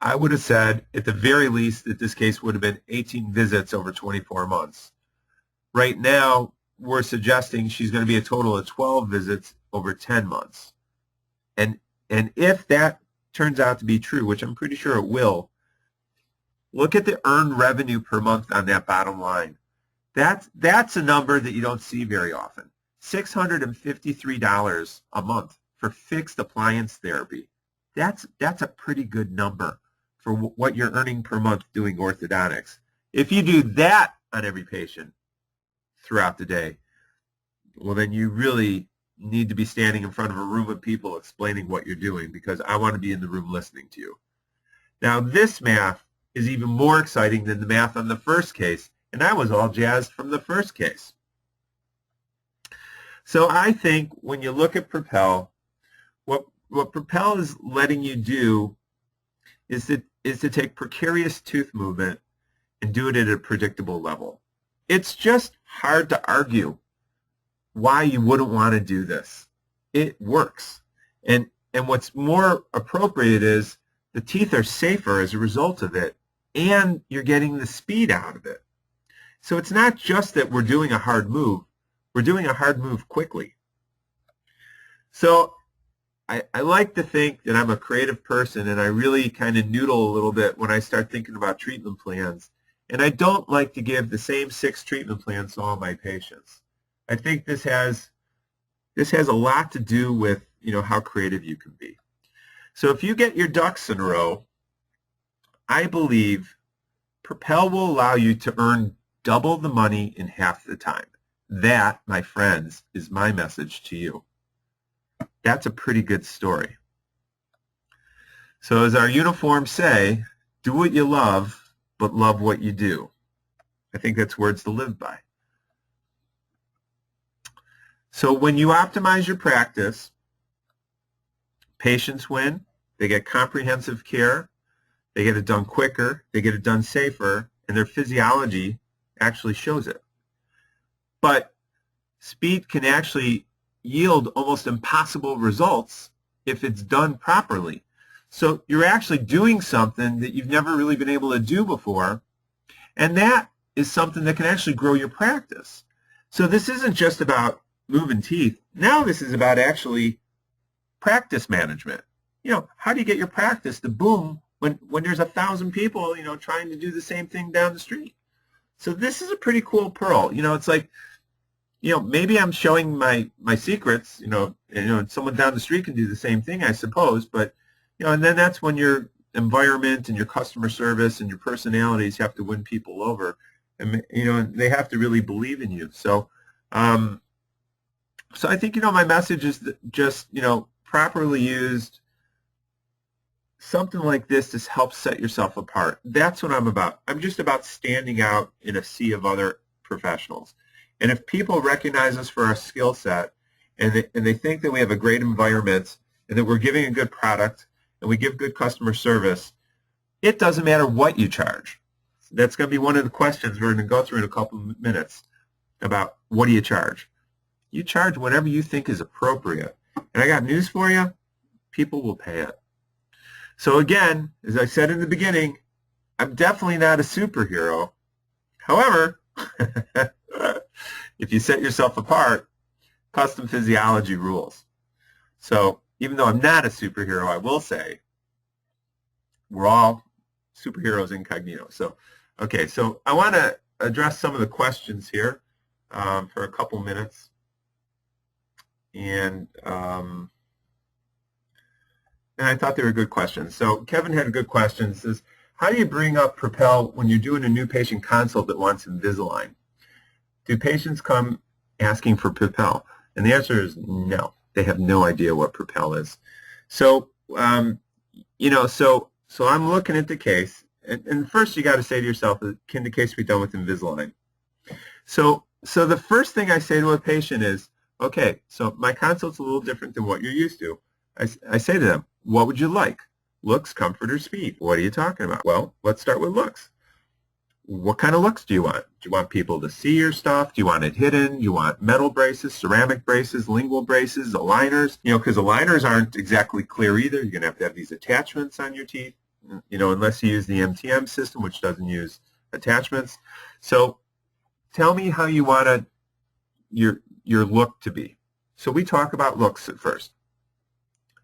I would have said at the very least that this case would have been 18 visits over 24 months. Right now, we're suggesting she's going to be a total of 12 visits over 10 months. And if that turns out to be true, which I'm pretty sure it will, look at the earned revenue per month on that bottom line. That's a number that you don't see very often. $653 a month for fixed appliance therapy. That's a pretty good number for what you're earning per month doing orthodontics. If you do that on every patient throughout the day, well, then you really need to be standing in front of a room of people explaining what you're doing, because I want to be in the room listening to you. Now, this math is even more exciting than the math on the first case, and I was all jazzed from the first case. So I think when you look at Propel, what Propel is letting you do is to take precarious tooth movement and do it at a predictable level. It's just hard to argue why you wouldn't want to do this. It works. And what's more appropriate is the teeth are safer as a result of it, and you're getting the speed out of it. So it's not just that we're doing a hard move. We're doing a hard move quickly. So I like to think that I'm a creative person, and I really kind of noodle a little bit when I start thinking about treatment plans. And I don't like to give the same 6 treatment plans to all my patients. I think this has a lot to do with how creative you can be. So if you get your ducks in a row, I believe Propel will allow you to earn double the money in half the time. That, my friends, is my message to you. That's a pretty good story. So as our uniforms say, do what you love, but love what you do. I think that's words to live by. So when you optimize your practice, patients win, they get comprehensive care, they get it done quicker, they get it done safer, and their physiology actually shows it. But speed can actually yield almost impossible results if it's done properly. So you're actually doing something that you've never really been able to do before, and that is something that can actually grow your practice. So this isn't just about moving teeth. Now this is about actually practice management. How do you get your practice to boom when there's 1,000 people, trying to do the same thing down the street? So this is a pretty cool pearl. It's like, maybe I'm showing my secrets, and someone down the street can do the same thing, I suppose, but, and then that's when your environment and your customer service and your personalities have to win people over, and, they have to really believe in you. So, so I think, my message is that just, properly used, something like this just helps set yourself apart. That's what I'm about. I'm just about standing out in a sea of other professionals. And if people recognize us for our skill set, and they think that we have a great environment, and that we're giving a good product, and we give good customer service, it doesn't matter what you charge. That's going to be one of the questions we're going to go through in a couple of minutes about what do you charge. You charge whatever you think is appropriate. And I got news for you, people will pay it. So again, as I said in the beginning, I'm definitely not a superhero. However, if you set yourself apart, custom physiology rules. So even though I'm not a superhero, I will say we're all superheroes incognito. So, okay, so I want to address some of the questions here for a couple minutes. And I thought they were good questions. So Kevin had a good question. It says, how do you bring up Propel when you're doing a new patient consult that wants Invisalign? Do patients come asking for Propel? And the answer is no. They have no idea what Propel is. So, so I'm looking at the case. And first you got to say to yourself, can the case be done with Invisalign? So the first thing I say to a patient is, okay, so my consult's a little different than what you're used to. I say to them, what would you like? Looks, comfort, or speed? What are you talking about? Well, let's start with looks. What kind of looks do you want? Do you want people to see your stuff? Do you want it hidden? Do you want metal braces, ceramic braces, lingual braces, aligners? Because aligners aren't exactly clear either. You're going to have these attachments on your teeth, unless you use the MTM system, which doesn't use attachments. So tell me how you want your look to be. So we talk about looks at first.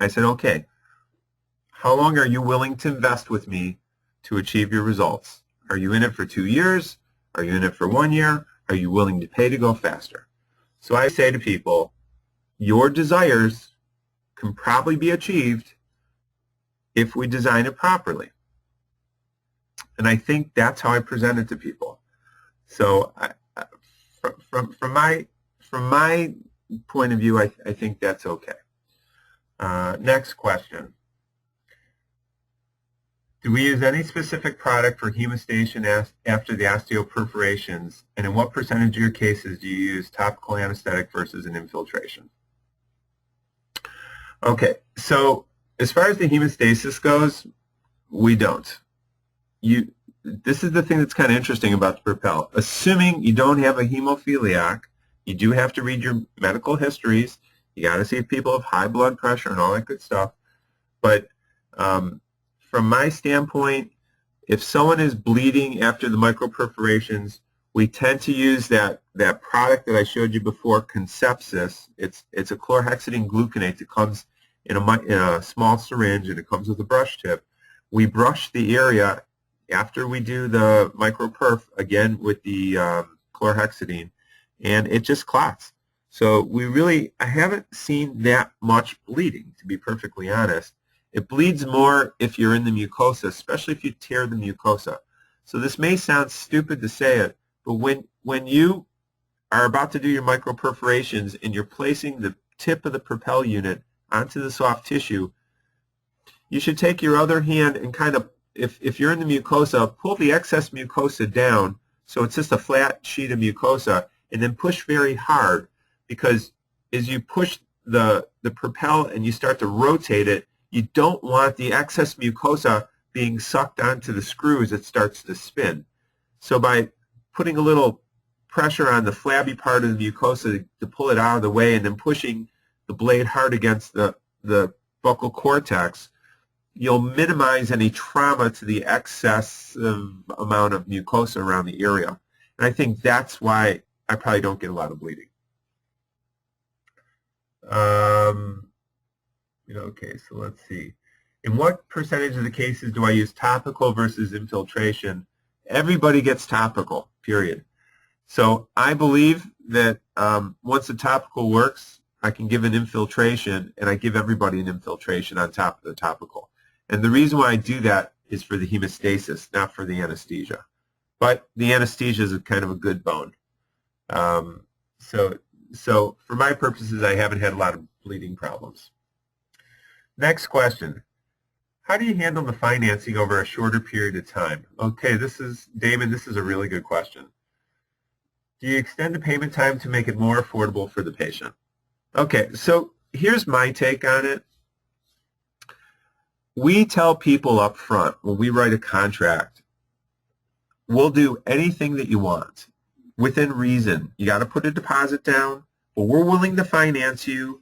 I said, okay, how long are you willing to invest with me to achieve your results? Are you in it for 2 years? Are you in it for 1 year? Are you willing to pay to go faster? So I say to people, your desires can probably be achieved if we design it properly. And I think that's how I present it to people. So from my point of view, I think that's okay. Next question. Do we use any specific product for hemostation after the osteoperforations, and in what percentage of your cases do you use topical anesthetic versus an infiltration? Okay, so as far as the hemostasis goes, we don't. This is the thing that's kind of interesting about the Propel. Assuming you don't have a hemophiliac, you do have to read your medical histories. You got to see if people have high blood pressure and all that good stuff. But from my standpoint, if someone is bleeding after the micro-perforations, we tend to use that product that I showed you before, Concepsis. It's a chlorhexidine gluconate that comes in a small syringe, and it comes with a brush tip. We brush the area after we do the micro-perf, again with the chlorhexidine, and it just clots. So I haven't seen that much bleeding, to be perfectly honest. It bleeds more if you're in the mucosa, especially if you tear the mucosa. So this may sound stupid to say it, but when you are about to do your micro-perforations and you're placing the tip of the Propel unit onto the soft tissue, you should take your other hand and kind of, if you're in the mucosa, pull the excess mucosa down so it's just a flat sheet of mucosa, and then push very hard, because as you push the Propel and you start to rotate it, you don't want the excess mucosa being sucked onto the screw as it starts to spin. So by putting a little pressure on the flabby part of the mucosa to pull it out of the way, and then pushing the blade hard against the buccal cortex, you'll minimize any trauma to the excessive amount of mucosa around the area. And I think that's why I probably don't get a lot of bleeding. Okay, so let's see. In what percentage of the cases do I use topical versus infiltration? Everybody gets topical, period. So I believe that once the topical works, I can give an infiltration, and I give everybody an infiltration on top of the topical. And the reason why I do that is for the hemostasis, not for the anesthesia. But the anesthesia is kind of a good bone. So for my purposes, I haven't had a lot of bleeding problems. Next question. How do you handle the financing over a shorter period of time? Okay, Damon, this is a really good question. Do you extend the payment time to make it more affordable for the patient? Okay, so here's my take on it. We tell people up front when we write a contract, we'll do anything that you want within reason. You got to put a deposit down, but we're willing to finance you.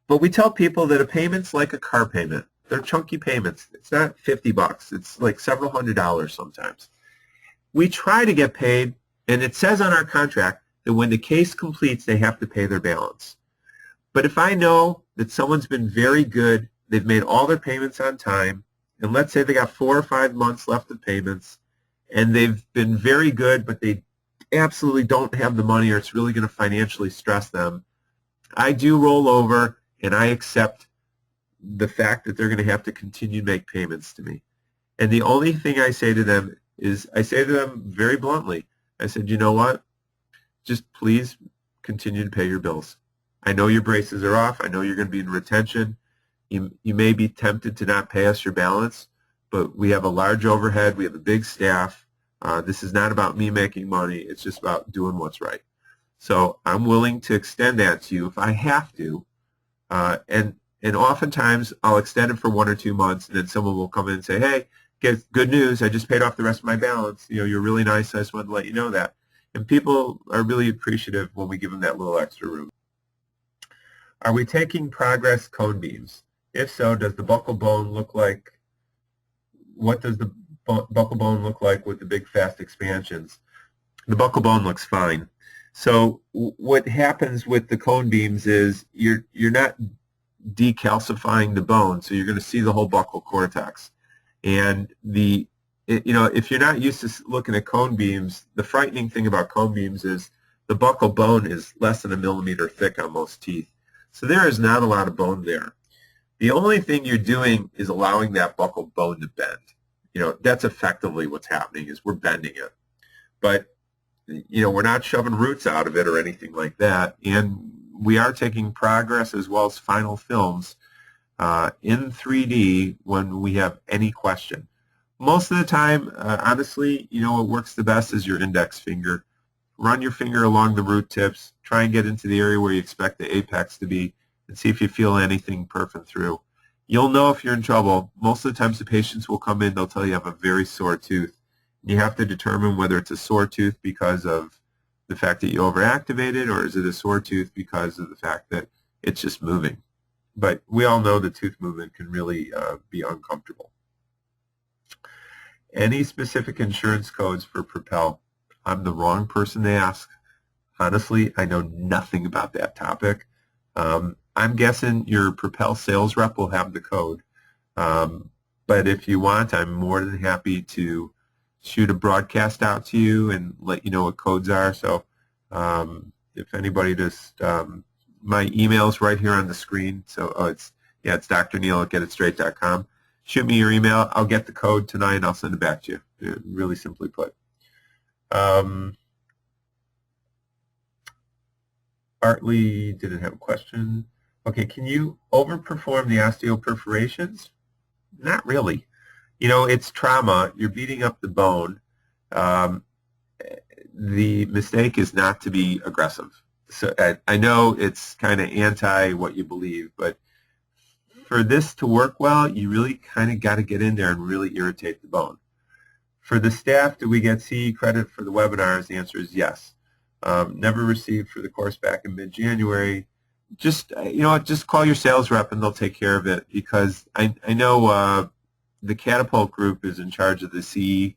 But we tell people that a payment's like a car payment. They're chunky payments. It's not $50. It's like several $100s sometimes. We try to get paid, and it says on our contract that when the case completes, they have to pay their balance. But if I know that someone's been very good, they've made all their payments on time, and let's say they got 4 or 5 months left of payments, and they've been very good, but they absolutely don't have the money or it's really going to financially stress them, I do roll over and I accept the fact that they're going to have to continue to make payments to me. And the only thing I say to them is, I say to them very bluntly, I said, you know what, just please continue to pay your bills. I know your braces are off. I know you're going to be in retention. You may be tempted to not pay us your balance, but we have a large overhead. We have a big staff. This is not about me making money. It's just about doing what's right. So I'm willing to extend that to you if I have to. And oftentimes I'll extend it for 1 or 2 months, and then someone will come in and say, hey, good news. I just paid off the rest of my balance. You're really nice. I just wanted to let you know that. And people are really appreciative when we give them that little extra room. Are we taking progress cone beams? If so, does the buccal bone look like, what does the buccal bone look like with the big fast expansions? The buccal bone looks fine. So what happens with the cone beams is you're not decalcifying the bone, so you're going to see the whole buccal cortex. And if you're not used to looking at cone beams, the frightening thing about cone beams is the buccal bone is less than 1 millimeter thick on most teeth. So there is not a lot of bone there. The only thing you're doing is allowing that buccal bone to bend. That's effectively what's happening, is we're bending it. But, we're not shoving roots out of it or anything like that. And we are taking progress as well as final films in 3D when we have any question. Most of the time, honestly, what works the best is your index finger. Run your finger along the root tips. Try and get into the area where you expect the apex to be and see if you feel anything perfing through. You'll know if you're in trouble. Most of the times the patients will come in, they'll tell you have a very sore tooth. You have to determine whether it's a sore tooth because of the fact that you overactivated, or is it a sore tooth because of the fact that it's just moving. But we all know the tooth movement can really be uncomfortable. Any specific insurance codes for Propel? I'm the wrong person to ask. Honestly, I know nothing about that topic. I'm guessing your Propel sales rep will have the code. But if you want, I'm more than happy to shoot a broadcast out to you and let you know what codes are. So if anybody just, my email's right here on the screen. So it's Dr. Neil at getitstraight.com. Shoot me your email. I'll get the code tonight and I'll send it back to you. Really simply put. Bartley didn't have a question. Okay, can you overperform the osteoperforations? Not really. It's trauma. You're beating up the bone. The mistake is not to be aggressive. So I know it's kind of anti what you believe, but for this to work well, you really kind of got to get in there and really irritate the bone. For the staff, do we get CE credit for the webinars? The answer is yes. Never received for the course back in mid-January. just just call your sales rep and they'll take care of it, because I know the Catapult group is in charge of the CE.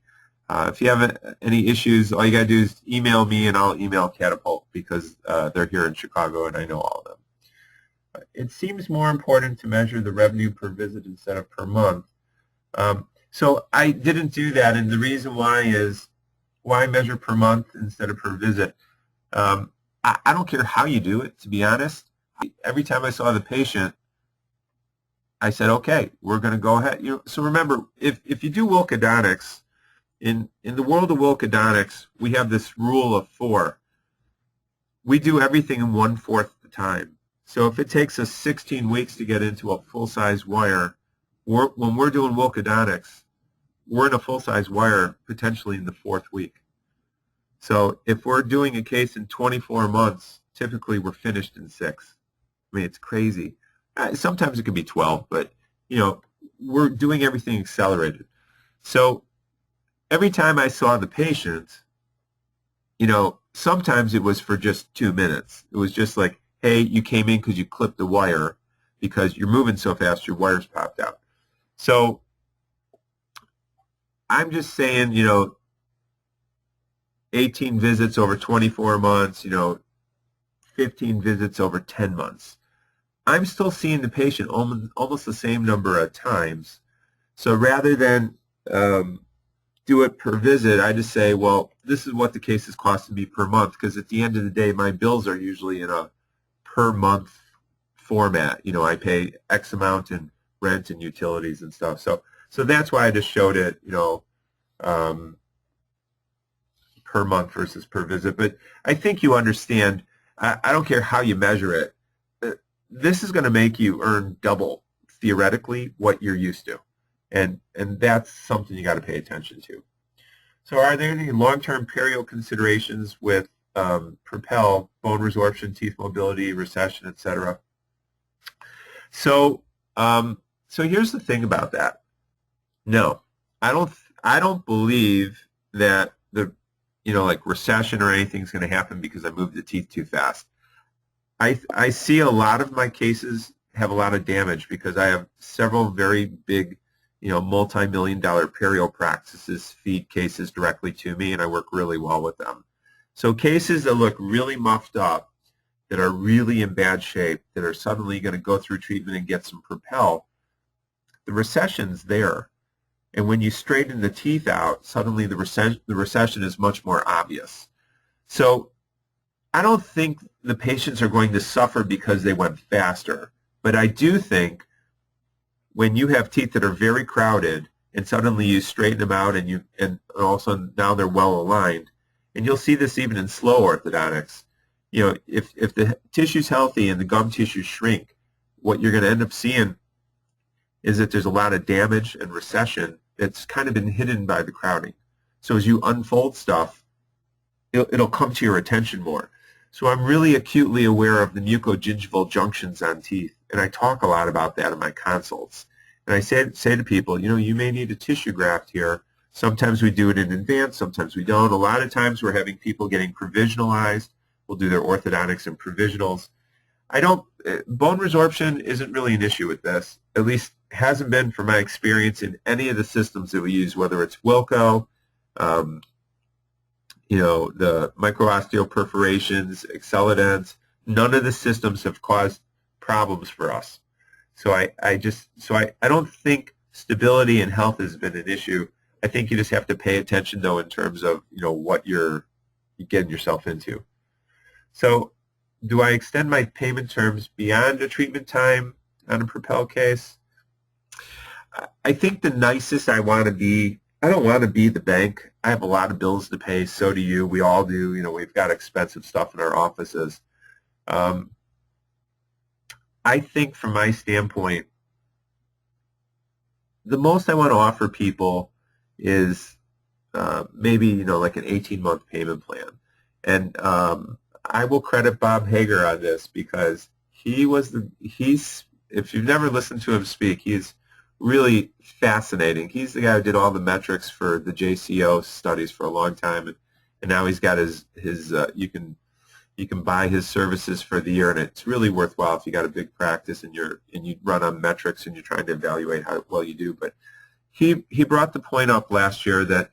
If you have any issues, all you got to do is email me and I'll email Catapult, because they're here in Chicago and I know all of them. It seems more important to measure the revenue per visit instead of per month. So I didn't do that, and the reason why is, why measure per month instead of per visit? I don't care how you do it, to be honest. Every time I saw the patient, I said, okay, we're going to go ahead. So remember, if you do Wilcodontics, in the world of Wilcodontics, we have this rule of 4. We do everything in 1/4 the time. So if it takes us 16 weeks to get into a full-size wire, when we're doing Wilcodontics, we're in a full-size wire potentially in the 4th week. So if we're doing a case in 24 months, typically we're finished in 6. I mean, it's crazy. Sometimes it can be 12, but we're doing everything accelerated. So every time I saw the patient, sometimes it was for just 2 minutes. It was just like, hey, you came in because you clipped the wire, because you're moving so fast your wires popped out. So I'm just saying, 18 visits over 24 months, 15 visits over 10 months. I'm still seeing the patient almost the same number of times. So rather than do it per visit, I just say, well, this is what the case is costing me per month, because at the end of the day, my bills are usually in a per month format. I pay X amount in rent and utilities and stuff. So that's why I just showed it, per month versus per visit. But I think you understand, I don't care how you measure it. This is going to make you earn double, theoretically, what you're used to. And that's something you got to pay attention to. So are there any long-term perio considerations with Propel, bone resorption, teeth mobility, recession, etc.? So here's the thing about that. No, I don't believe that like recession or anything's going to happen because I moved the teeth too fast. I see a lot of my cases have a lot of damage because I have several very big, multi-million-dollar perio practices feed cases directly to me, and I work really well with them. So cases that look really muffed up, that are really in bad shape, that are suddenly going to go through treatment and get some Propel, the recession's there. And when you straighten the teeth out, suddenly the recession is much more obvious. So I don't think the patients are going to suffer because they went faster. But I do think when you have teeth that are very crowded and suddenly you straighten them out and also now they're well aligned, and you'll see this even in slow orthodontics, if the tissue's healthy and the gum tissue shrink, what you're going to end up seeing is that there's a lot of damage and recession that's kind of been hidden by the crowding. So as you unfold stuff, it'll come to your attention more. So I'm really acutely aware of the mucogingival junctions on teeth, and I talk a lot about that in my consults. And I say to people, you may need a tissue graft here. Sometimes we do it in advance, sometimes we don't. A lot of times we're having people getting provisionalized. We'll do their orthodontics and provisionals. Bone resorption isn't really an issue with this, at least hasn't been from my experience in any of the systems that we use, whether it's Wilco, the micro-osteoperforations, Accellidents. None of the systems have caused problems for us. So I don't think stability and health has been an issue. I think you just have to pay attention, though, in terms of what you're getting yourself into. So do I extend my payment terms beyond a treatment time on a Propel case? I think the nicest I want to be, I don't want to be the bank. I have a lot of bills to pay. So do you. We all do. We've got expensive stuff in our offices. I think from my standpoint, the most I want to offer people is maybe, like an 18-month payment plan. And I will credit Bob Hager on this because if you've never listened to him speak, he's really fascinating. He's the guy who did all the metrics for the JCO studies for a long time, and now he's got his you can You can buy his services for the year, and it's really worthwhile if you got a big practice and you run on metrics and you're trying to evaluate how well you do. But he brought the point up last year that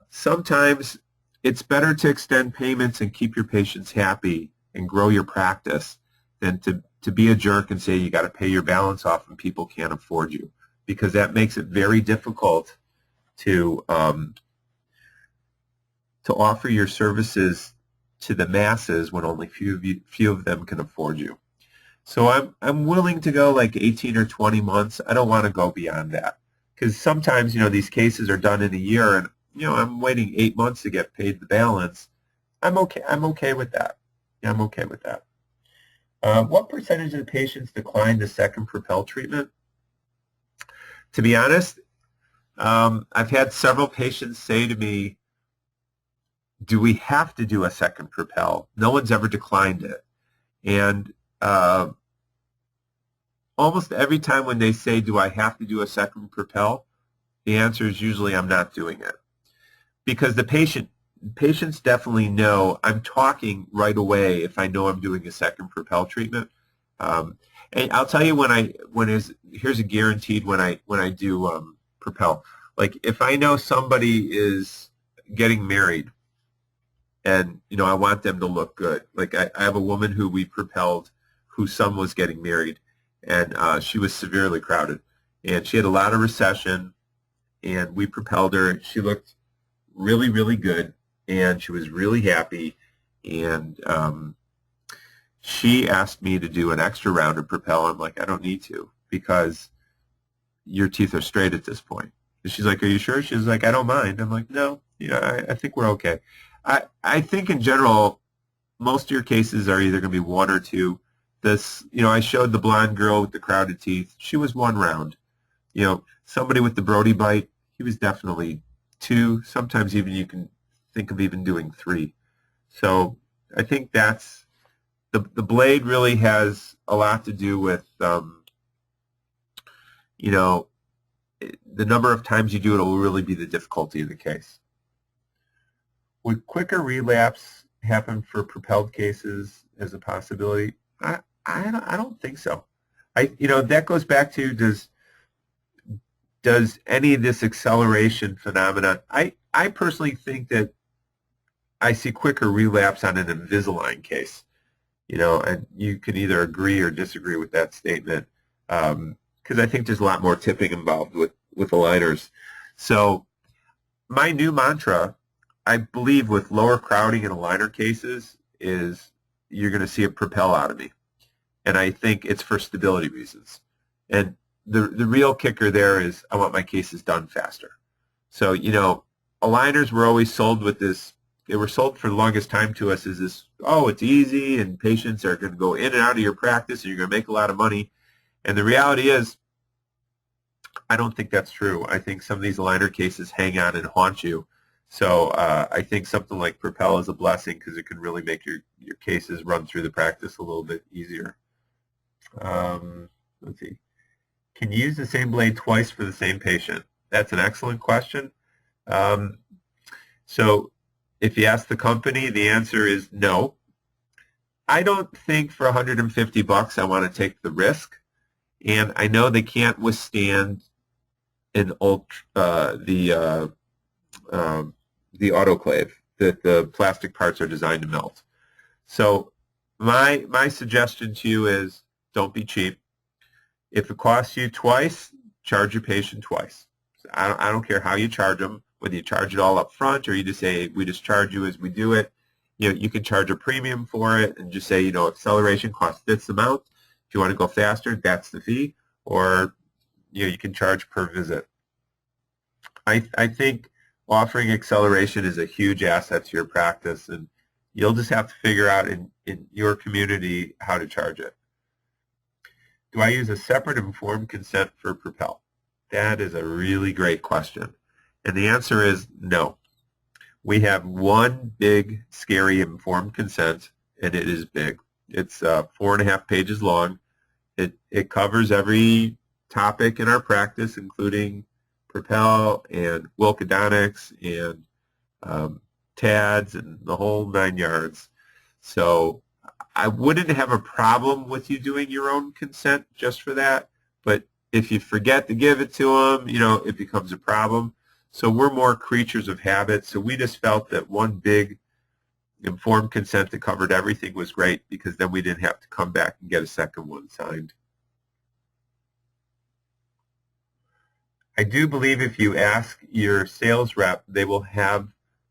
sometimes it's better to extend payments and keep your patients happy and grow your practice than to be a jerk and say you got to pay your balance off and people can't afford you, because that makes it very difficult to offer your services to the masses when only few of them can afford you. So I'm willing to go like 18 or 20 months. I don't want to go beyond that, because sometimes these cases are done in a year, and I'm waiting 8 months to get paid the balance. I'm okay with that. Yeah, I'm okay with that. What percentage of the patients decline the second Propel treatment? To be honest, I've had several patients say to me, do we have to do a second Propel? No one's ever declined it. And almost every time when they say, do I have to do a second Propel, the answer is usually I'm not doing it. Because the patients definitely know I'm talking right away if I know I'm doing a second Propel treatment. And I'll tell you here's a guaranteed when I do Propel. Like if I know somebody is getting married and I want them to look good. Like I have a woman who we propelled whose son was getting married, and she was severely crowded, and she had a lot of recession, and we propelled her. She looked really, really good, and she was really happy, and she asked me to do an extra round of Propel. I'm like, I don't need to, because your teeth are straight at this point. And she's like, are you sure? She's like, I don't mind. I'm like, no, I think we're okay. I think in general, most of your cases are either going to be one or two. I showed the blonde girl with the crowded teeth. She was one round. Somebody with the Brodie bite, he was definitely two. Sometimes even you can think of even doing three. So I think that's the blade really has a lot to do with the number of times you do it will really be the difficulty of the case. Would quicker relapse happen for propelled cases as a possibility? I don't think so. That goes back to does any of this acceleration phenomenon? I personally think that I see quicker relapse on an Invisalign case. And you can either agree or disagree with that statement, because I think there's a lot more tipping involved with aligners. So my new mantra, I believe, with lower crowding in aligner cases is you're going to see a Propel out of me. And I think it's for stability reasons. And the real kicker there is I want my cases done faster. So, aligners were always sold with this. They were sold for the longest time to us as this, oh, it's easy and patients are going to go in and out of your practice and you're going to make a lot of money. And the reality is, I don't think that's true. I think some of these aligner cases hang on and haunt you. So I think something like Propel is a blessing because it can really make your cases run through the practice a little bit easier. Let's see. Can you use the same blade twice for the same patient? That's an excellent question. So if you ask the company, the answer is no. I don't think for $150 I want to take the risk, and I know they can't withstand the autoclave that the plastic parts are designed to melt. So my suggestion to you is don't be cheap. If it costs you twice, charge your patient twice. So I don't care how you charge them, whether you charge it all up front or you just say we just charge you as we do it. You can charge a premium for it and just say, acceleration costs this amount. If you want to go faster, that's the fee. Or you can charge per visit. I think offering acceleration is a huge asset to your practice, and you'll just have to figure out in your community how to charge it. Do I use a separate informed consent for Propel? That is a really great question. And the answer is no. We have one big, scary informed consent, and it is big. It's 4.5 pages long. It covers every topic in our practice, including Propel and Orthodontics and TADS and the whole 9 yards. So I wouldn't have a problem with you doing your own consent just for that, but if you forget to give it to them, it becomes a problem. So we're more creatures of habit, so we just felt that one big informed consent that covered everything was great, because then we didn't have to come back and get a second one signed. I do believe if you ask your sales rep, they will have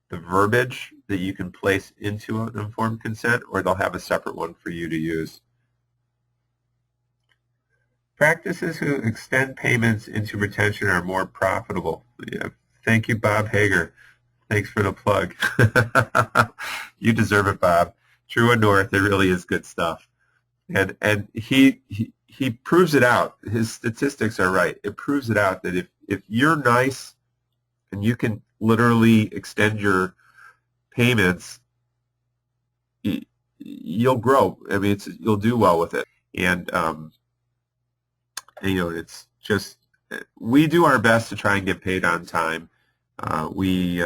the verbiage that you can place into an informed consent, or they'll have a separate one for you to use. Practices who extend payments into retention are more profitable. Yeah. Thank you, Bob Hager. Thanks for the plug. You deserve it, Bob. True and North, it really is good stuff. And he proves it out. His statistics are right. It proves it out that if you're nice and you can literally extend your payments, you'll grow. I mean, you'll do well with it. And it's just, we do our best to try and get paid on time. We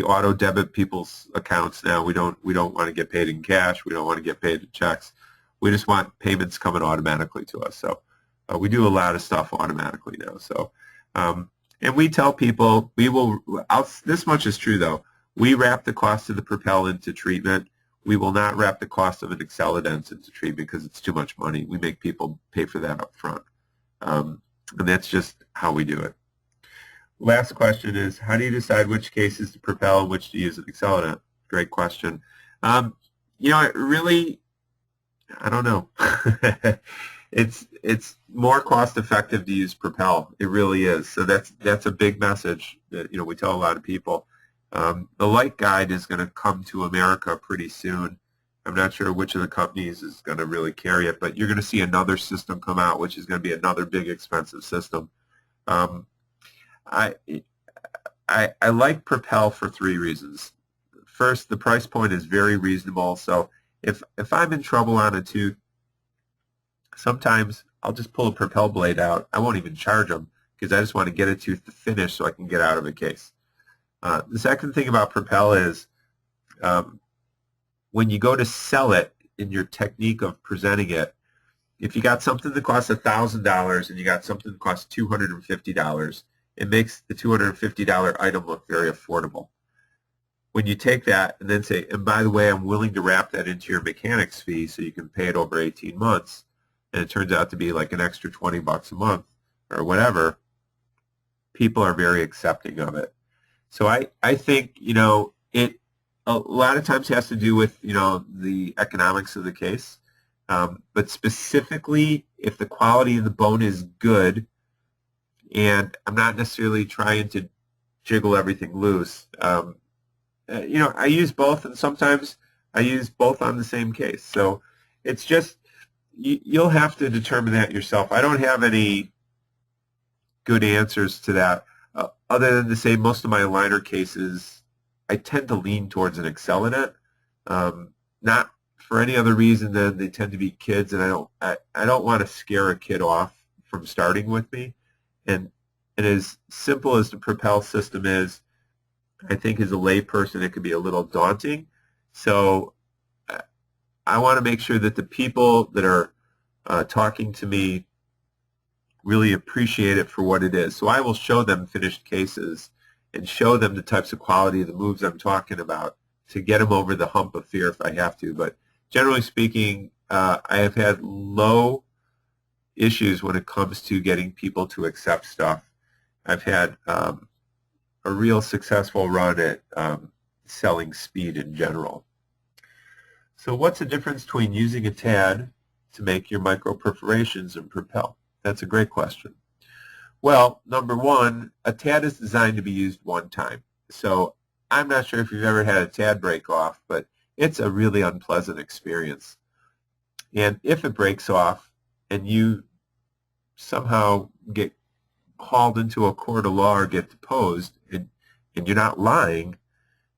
auto debit people's accounts now. We don't want to get paid in cash. We don't want to get paid in checks. We just want payments coming automatically to us. So we do a lot of stuff automatically now. So and we tell people this much is true though. We wrap the cost of the Propel into treatment. We will not wrap the cost of an Accelident into treatment because it's too much money. We make people pay for that up front. And that's just how we do it. Last question is, how do you decide which cases to Propel and which to use an Accelident? Great question. It really, I don't know. It's more cost effective to use Propel. It really is. So that's a big message that we tell a lot of people. The Light Guide is going to come to America pretty soon. I'm not sure which of the companies is going to really carry it, but you're going to see another system come out, which is going to be another big expensive system. I like Propel for 3 reasons. First, the price point is very reasonable. So if I'm in trouble on a tooth, sometimes I'll just pull a Propel blade out. I won't even charge them because I just want to get a tooth to finish so I can get out of a case. The second thing about Propel is when you go to sell it in your technique of presenting it, if you got something that costs $1,000 and you got something that costs $250, it makes the $250 item look very affordable. When you take that and then say, and by the way, I'm willing to wrap that into your mechanics fee so you can pay it over 18 months, and it turns out to be like an extra $20 a month or whatever, people are very accepting of it. So I think, it a lot of times has to do with, the economics of the case. But specifically, if the quality of the bone is good, and I'm not necessarily trying to jiggle everything loose, I use both, and sometimes I use both on the same case. So it's just, you'll have to determine that yourself. I don't have any good answers to that, other than to say most of my aligner cases, I tend to lean towards an Accelident, not for any other reason than they tend to be kids, and I don't want to scare a kid off from starting with me. And as simple as the Propel system is, I think as a layperson it can be a little daunting. So I want to make sure that the people that are talking to me really appreciate it for what it is. So I will show them finished cases and show them the types of quality of the moves I'm talking about to get them over the hump of fear if I have to. But generally speaking, I have had low issues when it comes to getting people to accept stuff. I've had a real successful run at selling speed in general. So what's the difference between using a TAD to make your micro-perforations and Propel? That's a great question. Well, number one, a TAD is designed to be used one time. So I'm not sure if you've ever had a TAD break off, but it's a really unpleasant experience. And if it breaks off and you somehow get hauled into a court of law or get deposed, and you're not lying,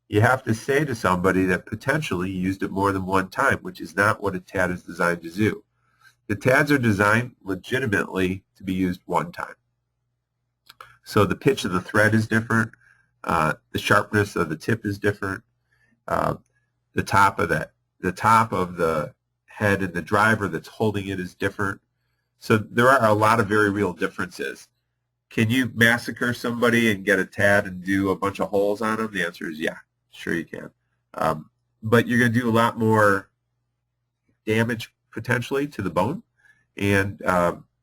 you have to say to somebody that potentially used it more than one time, which is not what a TAD is designed to do. The TADs are designed legitimately to be used one time. So the pitch of the thread is different. The sharpness of the tip is different. the top of the head and the driver that's holding it is different. So there are a lot of very real differences. Can you massacre somebody and get a tad and do a bunch of holes on them? The answer is yeah, sure you can. But you're going to do a lot more damage potentially to the bone. And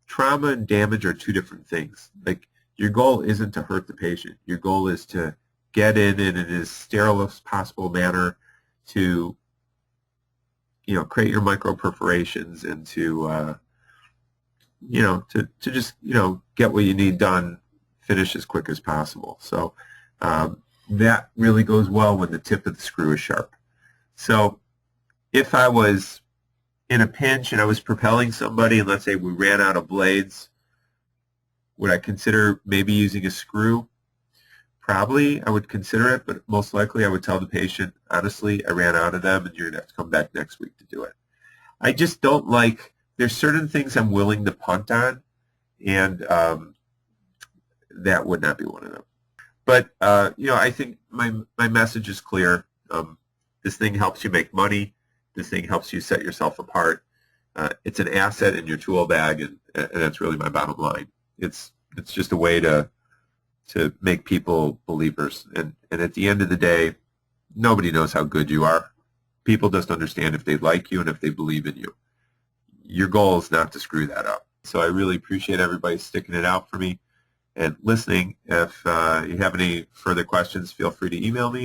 trauma and damage are two different things. Like, your goal isn't to hurt the patient. Your goal is to get in as sterile as possible manner to, create your micro-perforations and to, to just, get what you need done, finish as quick as possible. So that really goes well when the tip of the screw is sharp. So if I was in a pinch and I was propelling somebody, and let's say we ran out of blades, would I consider maybe using a screw? Probably I would consider it, but most likely I would tell the patient, honestly, I ran out of them and you're going to have to come back next week to do it. I just don't like, there's certain things I'm willing to punt on, and that would not be one of them. But, I think my message is clear. This thing helps you make money. This thing helps you set yourself apart. It's an asset in your tool bag, and that's really my bottom line. It's just a way to make people believers. And at the end of the day, nobody knows how good you are. People just understand if they like you and if they believe in you. Your goal is not to screw that up. So I really appreciate everybody sticking it out for me and listening. If you have any further questions, feel free to email me.